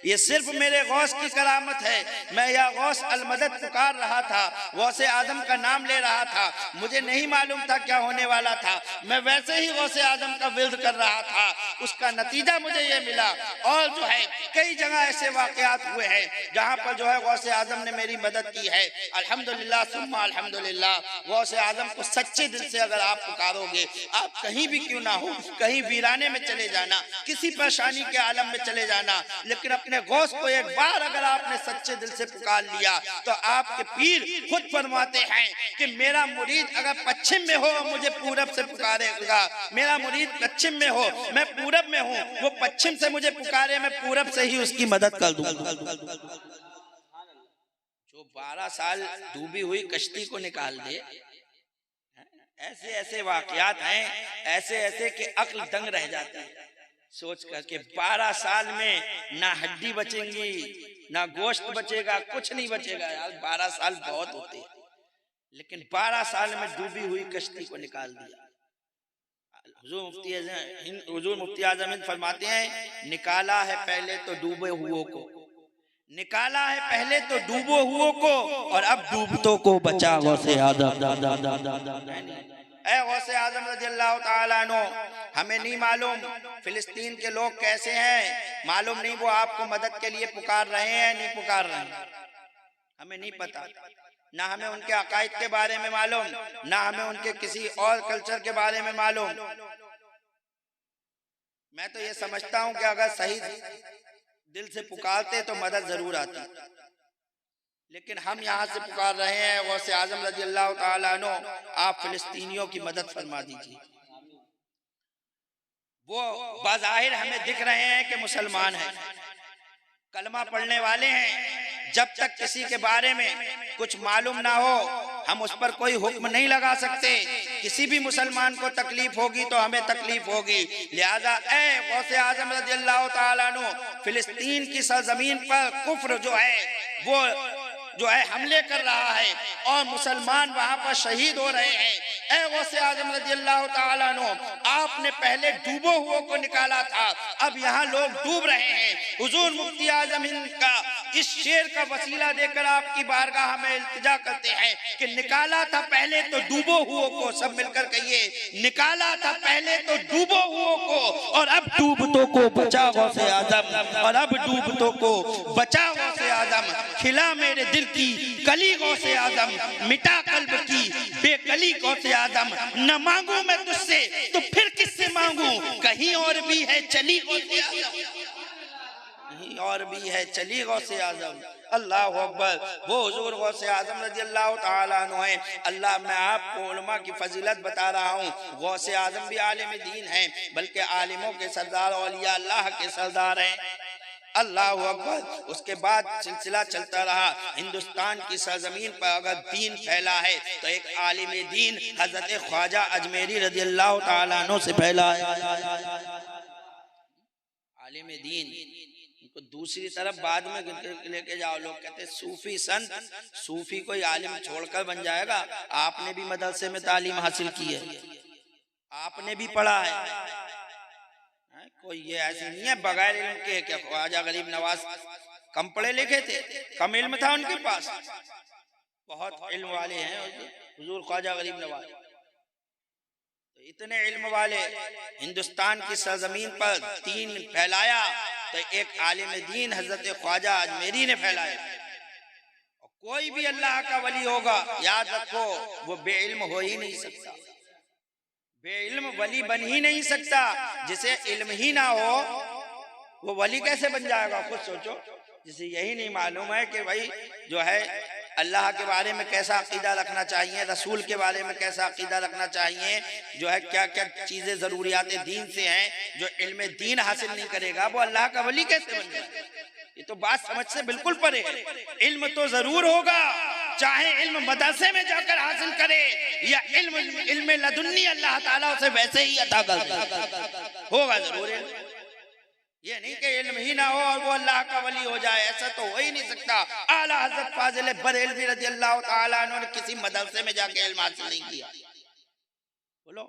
ये सिर्फ मेरे गौस की करामत है। मैं या गौस अल मदद पुकार रहा था, गौसे आजम का नाम ले रहा था, मुझे नहीं मालूम था क्या होने वाला था। मैं वैसे ही गौसे आजम का विर्द कर रहा था, उसका नतीजा मुझे ये मिला। और जो है कई जगह ऐसे वाकयात हुए हैं जहाँ पर जो है गौसे आजम ने मेरी मदद की है। अल्हम्दुलिल्लाह सुम्मा अल्हम्दुलिल्लाह। गौसे आजम को सच्चे दिल से अगर आप पुकारोगे, आप कहीं भी क्यों ना हो, कहीं वीराने में चले जाना, किसी परेशानी के आलम में चले जाना, लेकिन अपने गौस को एक बार अगर आपने सच्चे दिल से पुकार लिया तो आपके पीर खुद फरमाते हैं कि मेरा मुरीद अगर पश्चिम में हो मुझे पूरब से पुकारेगा, मेरा मुरीद पश्चिम में हो मैं पूरब में हूँ, वो पश्चिम से मुझे पुकारे मैं पूरब से ही उसकी मदद कर दूंगा। जो 12 साल डूबी हुई कश्ती को निकाल दे, ऐसे ऐसे वाकयात हैं, ऐसे ऐसे कि अक्ल दंग रह जाती है सोच करके। 12 साल में ना हड्डी बचेंगी ना गोश्त बचेगा, कुछ नहीं बचेगा यार। 12 साल बहुत होते हैं, लेकिन 12 साल में डूबी हुई कश्ती को निकाल दिया। हुजूर मुफ्ती आज़म हिंद फरमाते हैं, निकाला है पहले तो डूबे हुओं को, निकाला है पहले तो डूबो हुओं को, और अब डूबतों को बचा गौसे आज़म। ऐ गौसे आज़म रज़ियल्लाहु ताला अन्हु, हमें नहीं मालूम फिलिस्तीन के लोग कैसे हैं, मालूम नहीं वो आपको मदद के लिए पुकार रहे हैं नहीं पुकार रहे हैं, हमें नहीं पता। ना हमें उनके अकायद के बारे में मालूम, ना हमें उनके किसी और कल्चर के बारे में मालूम। मैं तो ये समझता हूँ कि अगर सही दिल से पुकारते तो मदद जरूर आती, लेकिन हम यहाँ से पुकार रहे हैं गौसे आजम रजी अल्लाह ताला अन्हु, आप फिलिस्तीनियों की मदद फरमा दीजिए। वो बाज़ाहिर हमें दिख रहे हैं कि मुसलमान हैं, कलमा पढ़ने वाले हैं। जब तक किसी के बारे में कुछ मालूम ना हो हम उस पर कोई हुक्म नहीं लगा सकते। किसी भी मुसलमान को तकलीफ होगी तो हमें तकलीफ होगी। लिहाजा ए गौसे आजम रज़ियल्लाहु ताला अन्हु, फिलिस्तीन की सरजमीन पर कुफ्र जो है हमले कर रहा है और मुसलमान वहां पर शहीद हो रहे हैं। ए गौसे आजम रज़ियल्लाहु ताला अन्हु, आपने पहले डूबो हुओं को निकाला था, अब यहाँ लोग डूब रहे हैं। हुजूर मुफ्ती आजम हिंद का इस शेर का वसीला देकर आपकी बारगाह में इल्तिजा करते हैं कि निकाला था पहले तो डूबो हुओं को, सब मिलकर कहिए, निकाला था पहले तो डूबो हुओं को और अब डूबतों को बचा गौसे आजम, और अब डूबतों को बचा गौसे आजम। खिला मेरे दिल की कली गौसे आजम, मिटा कल्ब की बेकली गौसे आजम। न मांगू मैं तुझसे तो फिर किससे मांगू, कहीं और भी है चली गौसे आजम, कहीं और भी है चली गौसे आजम। अल्लाह अकबर। वो हुजूर गौसे आजम रज़ियल्लाहु ताला अन्हु हैं। अल्लाह, मैं आपको उलमा की फजीलत बता रहा हूँ। गौसे आजम भी आलिम दीन हैं, बल्कि आलिमों के सरदार, औलिया अल्लाह के सरदार हैं। अल्लाह अकबर। उसके बाद सिलसिला चलता रहा। हिंदुस्तान की सरजमीन पर अगर दीन फैला है तो एक आलिम दीन हजरत ख्वाजा अजमेरी रज़ियल्लाहु ताला अन्हु से फैला है। आलिम दीन को दूसरी तरफ बाद में लेके जाओ। लोग कहते हैं सूफी संत, सूफी कोई आलिम छोड़कर बन जाएगा। आपने भी मदरसे में तालीम हासिल की है, आपने भी पढ़ा है। कोई ये ऐसे नहीं है बगैर इल्म के। क्या ख्वाजा गरीब नवाज कम पढ़े लिखे थे? कम इल्म था उनके पास? बहुत इल्म वाले हैं हुजूर ख्वाजा गरीब नवाज। तो इतने इल्म वाले, हिंदुस्तान की सरजमीन पर दीन फैलाया तो एक आलिम दीन हजरत ख्वाजा अजमेरी ने फैलाया। और कोई भी अल्लाह का वली होगा, याद रखो, वो बेइल्म हो ही नहीं सकता, बेइल्म वली बन ही नहीं सकता। जिसे इल्म ही ना हो वो वली कैसे बन जाएगा? खुद सोचो। जिसे यही नहीं मालूम है कि भाई जो है अल्लाह के बारे में कैसा अकीदा रखना चाहिए, रसूल के बारे में कैसा अकीदा रखना चाहिए, जो है क्या क्या चीजें जरूरियात दीन से हैं, जो इल्म दीन हासिल नहीं करेगा वो अल्लाह का वली कैसे बन जाएगा? ये तो बात समझ से बिल्कुल परे है। इल्म तो जरूर होगा, चाहे इल्म मदरसे में जाकर हासिल करे या इल्म लदुन्नी अल्लाह ताला उसे वैसे ही अता कर दे, होगा जरूर। ये नहीं कि इल्म ही ना हो और वो अल्लाह का वली हो जाए, ऐसा तो हो ही नहीं सकता। आला हज़रत फाजिल बरेलवी रज़ियल्लाहु ताला अन्हु ने किसी मदरसे में जाके इल्म हासिल नहीं किया। बोलो,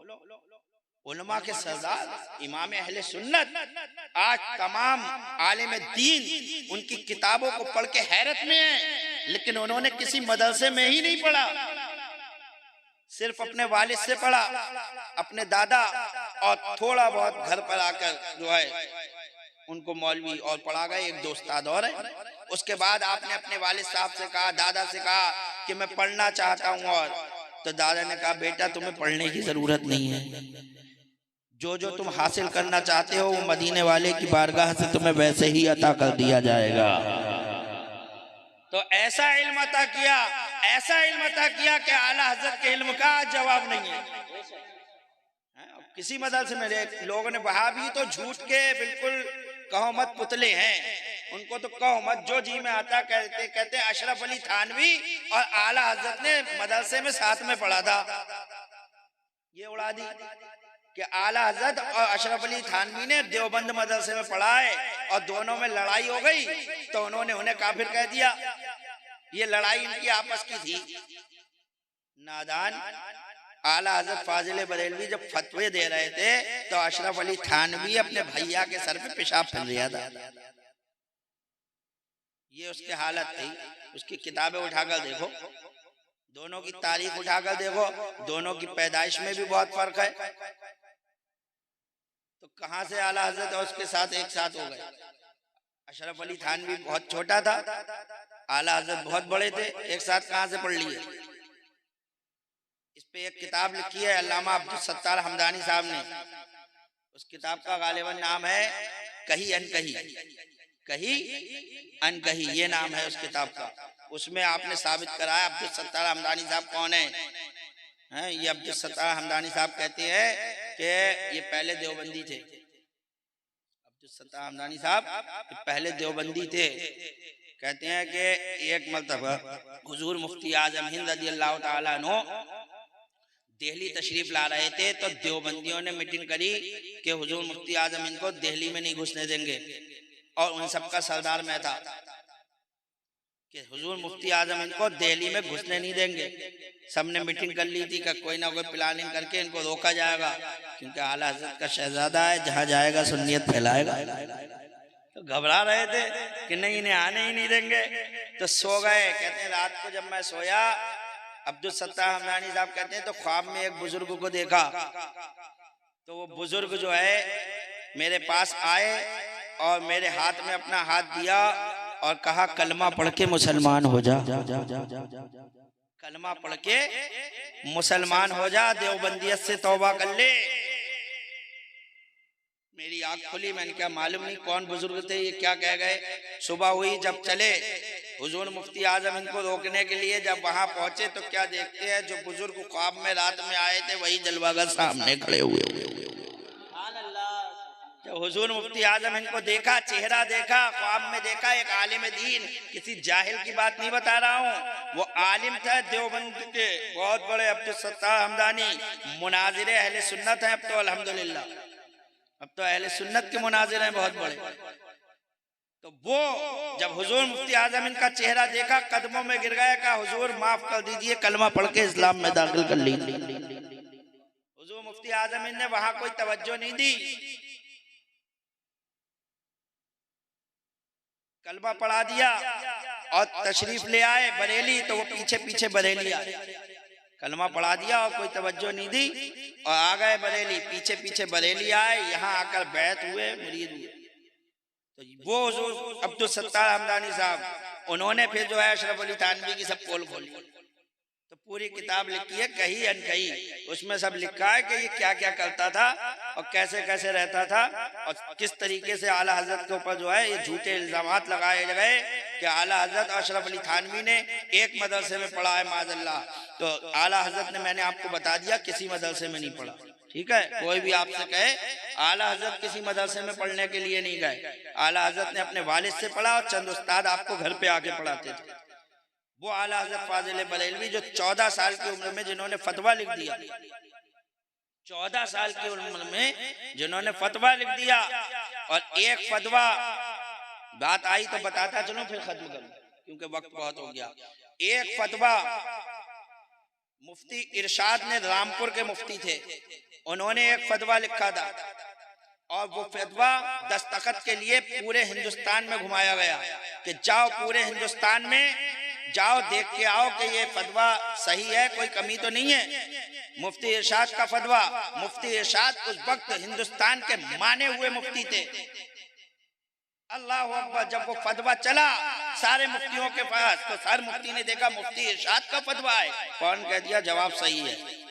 उलमा के सरदार इमाम अहले सुन्नत आज तमाम आलिम दीन उनकी किताबों को पढ़ के हैरत में हैं, लेकिन उन्होंने किसी मदरसे में ही नहीं पढ़ा, सिर्फ अपने वालिद से पढ़ा, अपने दादा, और थोड़ा बहुत घर पर आकर जो है उनको मौलवी और पढ़ा गए, एक दो उस्ताद और है। उसके बाद आपने अपने वालिद साहब से कहा, दादा से कहा कि मैं पढ़ना चाहता हूँ, और तो दादा ने कहा बेटा तुम्हें पढ़ने की जरूरत नहीं है, जो तुम हासिल करना चाहते हो वो मदीने वाले की बारगाह से तुम्हें वैसे ही अता कर दिया जाएगा। तो ऐसा इल्म अता किया, ऐसा इल्म अता किया कि आला हजरत के इल्म का जवाब नहीं है। किसी मदरसे में लोगों ने वहाबी तो झूठ के बिल्कुल कहो मत पुतले हैं, उनको तो कहो मत, जो जी में आता कहते अशरफ अली थानवी और आला हजरत ने मदरसे में साथ में पढ़ा था। ये उड़ा दी कि आला हजरत और अशरफ अली थानवी ने देवबंद मदरसे में पढ़ा है और दोनों में लड़ाई हो गई तो उन्होंने उन्हें काफिर कह दिया। ये लड़ाई इनकी आपस की थी। नादान आला हजरत फाजिल बरेलवी जब फतवे दे रहे थे तो अशरफ अली थानवी अपने भैया के सर पे पेशाब कर रहा था। ये उसकी हालत थी। उसकी किताबें उठाकर देखो, दोनों की तारीख उठाकर देखो, दोनों की पैदाइश में भी बहुत फर्क है। तो कहां से आला हजरत और उसके साथ एक साथ हो गए? अशरफ अली थानवी बहुत छोटा था, आला हजरत बहुत बड़े थे, एक साथ कहां से पढ़ लिए? इस पे एक किताब लिखी है अल्लामा अब्दुल सत्तार हमदानी साहब ने। उस किताब का गालिबन नाम है कही अनकही, कही अनकही, ये नाम है उस किताब का। उसमें आपने साबित कराया। अब्दुल सत्तार हमदानी साहब कौन है? ये अब्दुल सत्तार हमदानी साहब कहते हैं कि ये पहले देवबंदी थे। अब्दुल सत्तार हमदानी साहब पहले देवबंदी थे। कहते हैं कि एक मरतबा हुजूर मुफ्ती आजम हिंद रज़ियल्लाहु ताला अन्हु दिल्ली तशरीफ ला रहे थे, तो देवबंदियों ने मीटिंग करी कि हुजूर मुफ्ती आजम इनको दिल्ली में नहीं घुसने देंगे, और उन सबका सरदार मैं था कि हुजूर मुफ्ती आजम इनको दिल्ली में घुसने नहीं देंगे। सबने मीटिंग कर ली थी कि कोई ना कोई प्लानिंग करके इनको रोका जाएगा, क्योंकि आला हज़रत का शहजादा है, जहाँ जाएगा सुन्नियत फैलाएगा। तो घबरा रहे थे कि नहीं, इन्हें आने ही नहीं देंगे, तो सो गए। कहते हैं रात को जब मैं सोया, अब्दुल सत्तार हमदानी साहब कहते हैं तो ख्वाब में एक बुजुर्ग को देखा। तो वो बुजुर्ग जो है मेरे पास आए और मेरे हाथ में अपना हाथ दिया और कहा कलमा पढ़ के मुसलमान हो जा, कलमा पढ़ के मुसलमान हो जा, देवबंदियत से तौबा कर ले। मेरी आंख खुली, मैंने क्या मालूम नहीं कौन बुजुर्ग थे, ये क्या कह गए। सुबह हुई, जब चले हुजूर मुफ्ती आजम इनको रोकने के लिए, जब वहां पहुंचे तो क्या देखते हैं, जो बुजुर्ग ख्वाब में रात में आए थे वही जलवागर सामने खड़े हुए। जब हुजूर मुफ्ती आजम इनको देखा, चेहरा देखा, ख्वाब में देखा, एक आलिम दीन, किसी जाहिल की बात नहीं बता रहा हूँ, वो आलिम था देवबंद के बहुत बड़े, अब्दुल सत्तार हमदानी मुनाजिरे अहले सुन्नत हैं। अब तो अल्हम्दुलिल्लाह, अब तो अहले सुन्नत के मुनाजिर हैं बहुत बड़े। तो वो जब हुजूर मुफ्ती आजम इनका चेहरा देखा, कदमों में गिर गया, कहा हुजूर माफ कर दीजिए, कलमा पढ़ के इस्लाम में दाखिल कर ली। हुजूर मुफ्ती आजम ने वहां कोई तवज्जो नहीं दी, कलमा पढ़ा दिया और तशरीफ ले आए बरेली, तो वो पीछे पीछे बरेली आए। कलमा पढ़ा दिया और कोई तवज्जो नहीं दी और आ गए बरेली, पीछे पीछे बरेली आए, यहाँ आकर बैत हुए, मुरीद हुए। तो वो अब्दुल सत्तार हमदानी साहब, उन्होंने फिर जो है अशरफ अली थानवी की सब पोल खोली, तो पूरी किताब लिखी है, कहीं अनकहीं उसमें सब लिखा है कि ये क्या क्या करता था और कैसे कैसे रहता था, और किस तरीके से आला हजरत के ऊपर जो है ये झूठे इल्जामात लगाए गए कि आला हजरत अशरफ अली थानवी ने एक मदरसे में पढ़ा है माज़अल्लाह। तो आला हजरत ने, मैंने आपको बता दिया, किसी मदरसे में नहीं पढ़ा। ठीक है, कोई भी आपसे कहे आला हजरत किसी मदरसे में पढ़ने के लिए नहीं गए, आला हजरत ने अपने वालिद से पढ़ा और चंद उस्ताद आपको घर पे आके पढ़ाते थे। वो आला हजरत फाजिल बरेलवी जो 14 साल की उम्र में जिन्होंने फतवा लिख दिया, 14 साल की उम्र में जिन्होंने फतवा लिख दिया, और एक फतवा, बात आई तो बताता चलो फिर खत्म करूं क्योंकि वक्त बहुत हो गया। एक फतवा मुफ्ती इरशाद ने, रामपुर के मुफ्ती थे, उन्होंने एक फतवा लिखा था और वो फतवा दस्तखत के लिए पूरे हिंदुस्तान में घुमाया गया कि जाओ पूरे हिंदुस्तान में जाओ, देख के आओ कि ये फतवा सही है, कोई कमी तो नहीं है। मुफ्ती इरशाद का फतवा, मुफ्ती इरशाद उस वक्त हिंदुस्तान के माने हुए मुफ्ती थे। अल्लाह अकबर, जब वो फतवा चला सारे मुफ्तियों के पास, तो हर मुफ्ती ने देखा मुफ्ती इरशाद का फतवा है, कौन कह दिया जवाब सही है,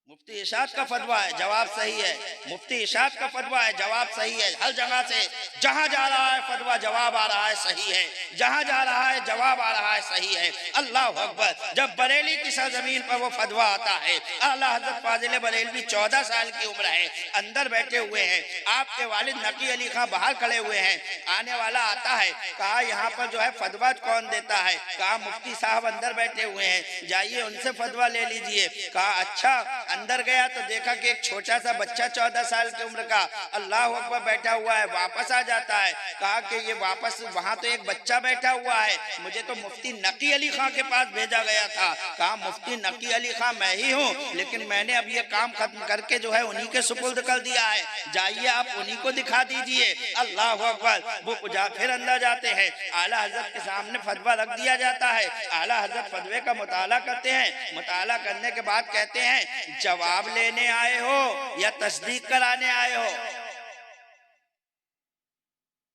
मुफ्ती इरशाद का फतवा है, जवाब सही है, मुफ्ती इरशाद का फतवा है, जवाब सही है। हर जगह से जहां जा रहा है फतवा जवाब आ रहा है, सही है, जहां जा रहा है जवाब आ रहा है, सही है। अल्लाह अकबर, जब बरेली की सरजमीन पर वो फतवा आता है, आला हजरत फाजिल बरेलवी 14 साल की उम्र है, अंदर बैठे हुए हैं, आपके वालिद नकी अली खां बाहर खड़े हुए हैं, आने वाला आता है, कहा यहाँ पर जो है फतवा कौन देता है, कहा मुफ्ती साहब अंदर बैठे हुए हैं, जाइए उनसे फतवा ले लीजिए। कहा अच्छा, अंदर गया तो देखा कि एक छोटा सा बच्चा 14 साल की उम्र का अल्लाह अकबर बैठा हुआ है, वापस आ जाता है। कहा कि ये वापस, वहां तो एक बच्चा बैठा हुआ है, मुझे तो मुफ्ती नकी अली खां के पास भेजा गया था। कहा मुफ्ती नकी अली खां मैं ही हूँ, लेकिन मैंने अब ये काम खत्म करके जो है उन्हीं के सुपुर्द कर दिया है, जाइए आप उन्हीं को दिखा दीजिए। अल्लाह अकबर, वो फिर अंदर जाते हैं, आला हजरत के सामने फतवा रख दिया जाता है, आला हजरत फतवे का मुताला करते हैं, मुताला करने के बाद कहते हैं जवाब लेने आए हो या तस्दीक कराने आए हो।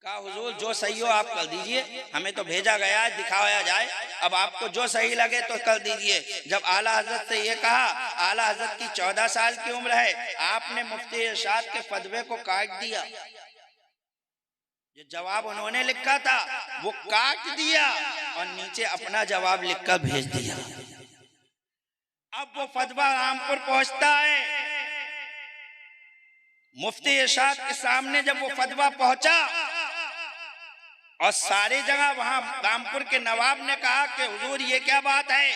कहा हुजूर जो सही हो आप कर दीजिए, हमें तो भेजा गया है दिखाया जाए, अब आपको जो सही लगे तो कर दीजिए। जब आला हजरत से ये कहा, आला हजरत की 14 साल की उम्र है, आपने मुफ्ती इरशाद के फतवे को काट दिया। जो जवाब उन्होंने लिखा था वो काट दिया और नीचे अपना जवाब लिखकर भेज दिया। अब वो फतवा रामपुर पहुंचता है। मुफ्ती इरशाद के सामने जब वो फतवा पहुंचा और सारी जगह वहां रामपुर के नवाब ने कहा कि हुजूर ये क्या बात है,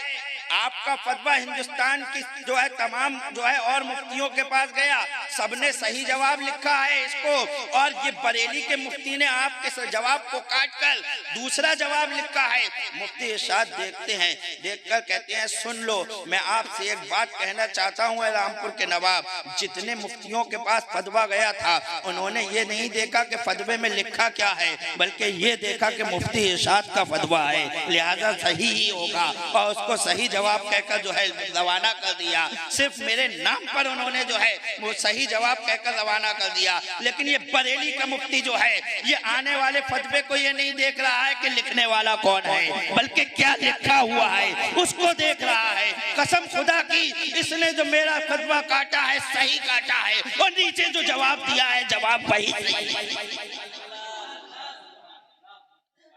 आपका फतवा हिंदुस्तान की जो है तमाम जो है और मुफ्तियों के पास गया, सबने सही जवाब लिखा है इसको, और ये बरेली के मुफ्ती ने आपके जवाब को काटकर दूसरा जवाब लिखा है। मुफ्ती इरशाद देखते हैं, देखकर कहते हैं सुन लो, मैं आपसे एक बात कहना चाहता हूँ रामपुर के नवाब, जितने मुफ्तियों के पास फतवा गया था उन्होंने ये नहीं देखा कि फतवे में लिखा क्या है, बल्कि ये देखा कि मुफ्ती इरशाद का फतवा है, लिहाजा सही ही होगा, और उसको सही जवाब कहकर जो है रवाना कर दिया। सिर्फ मेरे नाम पर उन्होंने जो है वो सही जवाब कहकर रवाना कर दिया। लेकिन ये बरेली का मुफ्ती जो है ये आने वाले फतवे को ये नहीं देख रहा है कि लिखने वाला कौन है, बल्कि क्या लिखा हुआ है उसको देख रहा है। कसम खुदा की, इसने जो मेरा फतवा काटा है सही काटा है, और नीचे जो जवाब दिया है जवाब वही सही।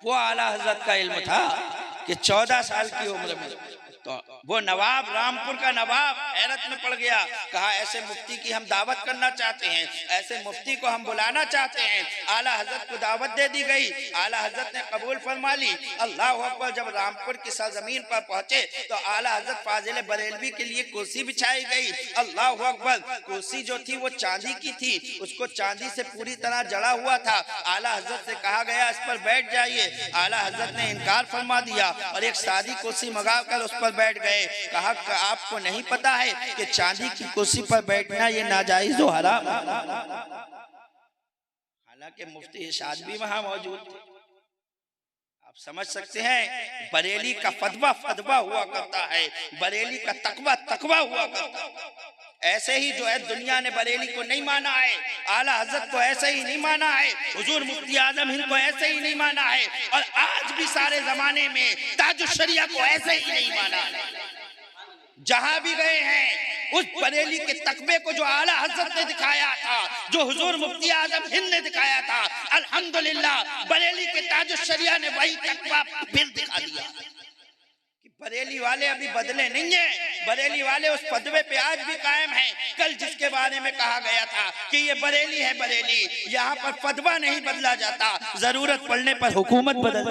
वो आला हजरत का इल्म था कि 14 साल की उम्र में तो वो नवाब, रामपुर का नवाब हैरत में पड़ गया। कहा ऐसे मुफ्ती की हम दावत करना चाहते हैं, ऐसे मुफ्ती को हम बुलाना चाहते हैं। आला हजरत को दावत दे दी गई, आला हजरत ने कबूल फरमा ली। अल्लाह अकबर। जब रामपुर की सरजमीन पर पहुंचे तो आला हजरत फाजिल बरेलवी के लिए कुर्सी बिछाई गई। अल्लाह अकबर। कुर्सी जो थी वो चांदी की थी, उसको चांदी से पूरी तरह जड़ा हुआ था। आला हजरत से कहा गया इस पर बैठ जाइए, आला हजरत ने इनकार फरमा दिया और एक सादी कुर्सी मंगाकर उस पर बैठ गए। कहा आपको नहीं पता है कि चांदी की कुर्सी पर बैठना ये नाजायज और हराम। हालांकि मुफ्ती इरशाद भी वहां मौजूद थे। आप समझ सकते हैं बरेली का फतवा हुआ करता है, बरेली का तकवा हुआ करता है। ऐसे ही जो है दुनिया ने बरेली को नहीं माना है, आला हजरत को ऐसे ही नहीं माना है, हुजूर मुफ्ती आजम हिंद को ऐसे ही नहीं माना है, और आज भी सारे जमाने में ताजुश शरिया को ऐसे ही नहीं माना है। जहां भी गए हैं उस बरेली के तकबे को जो आला हजरत ने दिखाया था, जो हुजूर मुफ्ती आजम हिंद ने दिखाया था, अल्हम्दुलिल्लाह बरेली के ताजुश शरिया ने वही तकवा फिर दिखा दिया। बरेली वाले अभी बदले नहीं है, बरेली वाले उस पदवे पे आज भी कायम हैं। कल जिसके बारे में कहा गया था कि ये बरेली है बरेली, यहाँ पर फतवा नहीं बदला जाता, जरूरत पड़ने पर हुकूमत बदल।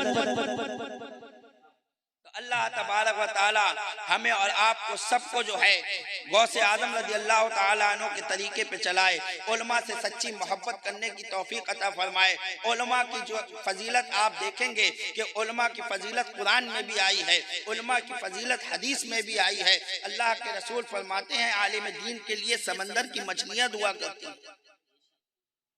अल्लाह तबारक व तआला हमें और आपको सबको जो है गौसे आजम रज़ी अल्लाह तआला अन्हु के तरीके पे चलाए, उलमा से सच्ची मोहब्बत करने की तौफीक अता फरमाए। उलमा की जो फजीलत आप देखेंगे कि उलमा की फजीलत कुरान में भी आई है, उलमा की फजीलत हदीस में भी आई है। अल्लाह के रसूल फरमाते हैं आलिम दीन के लिए समंदर की मछलियाँ दुआ करती हैं,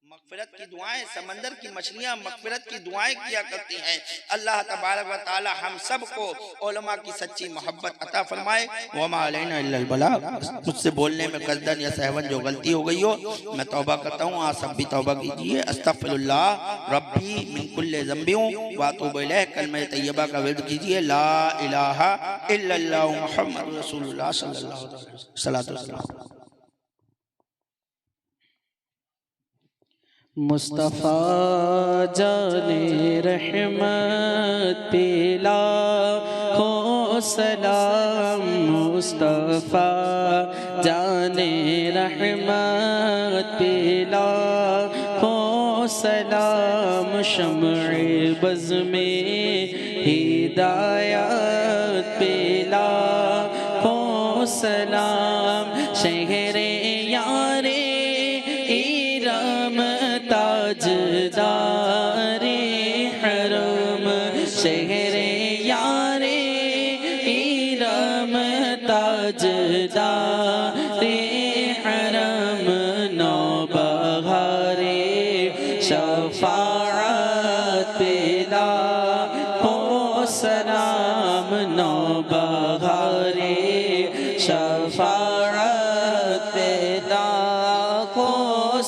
मगफिरत की दुआएं, समंदर की मछलियां मगफिरत की दुआएं किया करती हैं। अल्लाह तबारक व तआला हम सबको उलमा की सच्ची मोहब्बत अता फरमाए। वमा अलैना इल्लल बलाग। मुझसे बोलने में कसदन या सहवन जो गलती हो गई हो मैं तौबा करता हूँ, आप सब भी तौबा कीजिए। अस्तगफिरुल्लाह रब्बी मिन कुल्लि ज़ंबिन व अतूबु इलैह। कलमा तैयबा का विर्द कीजिए, ला इलाहा इल्लल्लाहु मुहम्मदुर रसूलुल्लाह सल्लल्लाहु अलैहि वसल्लम। मुस्तफ़ा जाने रहमत पिला हो सलाम, मुस्तफ़ा जाने रहमत पिला हो सलाम, शम्अ बज़ में हिदायत पिला हो सलाम, शहरे यारे ताजदारे हरम, शहरे यारे इरम ताजदारे हरम, नौबहारे शफाअत पिला हो सलाम, नौबहारे शफाअत पिला हो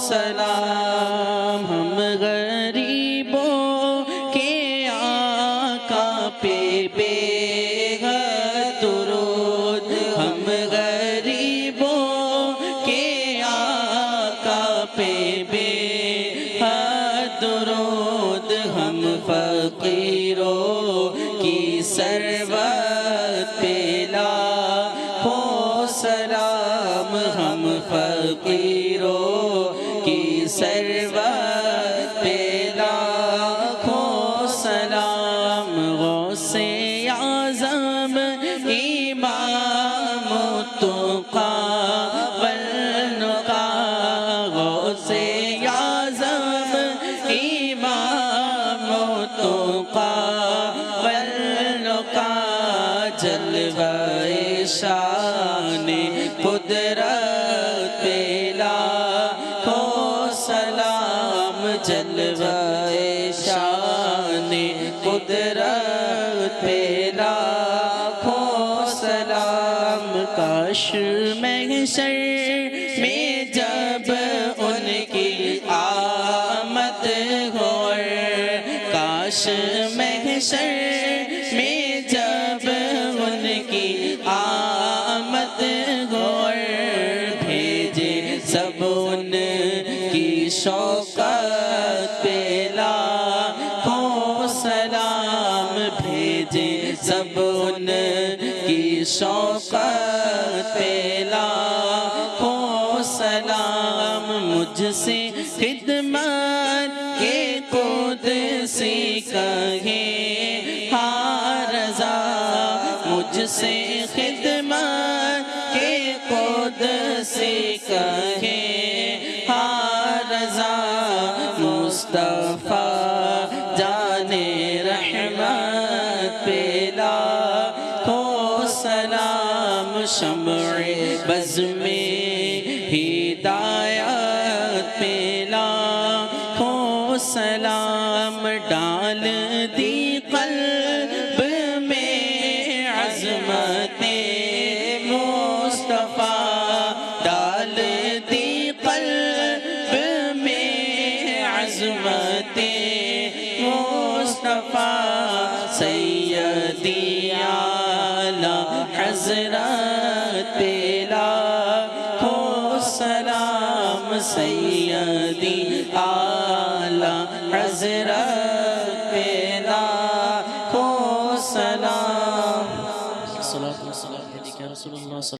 सलाम। दुरूद फकीरों की सरवत पे लाखों सलाम। गौसे आज़म इमाम तुक़ा वन्नुक़ा, गौसे आज़म इमाम तुक़ा वन्नुक़ा, जलवाए शान कुदरत पे लाखों सलाम। जलवाए शान कुदरत पे लाखों सलाम। काश महशर में जब उनकी आमद हो, काश महशर में जब उनकी आमद हो, भेजे सब उनकी शौकत पे लाखों सलाम। भेजे सब उनकी शौकत पे लाखों सलाम। मुझसे खिदमत के कुदसी कहे हाँ रज़ा, मुझसे खिदमत के कुदसी कहे हाँ रज़ा। मुस्तफ़ा जाने रहमत पे लाखों सलाम। शम्अ बज़ में हिदायत पे लाखों सलाम। डाल दी क़ल्ब में अज़मते मुस्तफ़ा, डाल दी क़ल्ब में अज़मते मुस्तफ़ा। सैयदी आला हज़रत पे लाखों सलाम। सैयदी आला हज़रत पे लाखों सलाम। सलात व सलाम अलैका या रसूलल्लाह।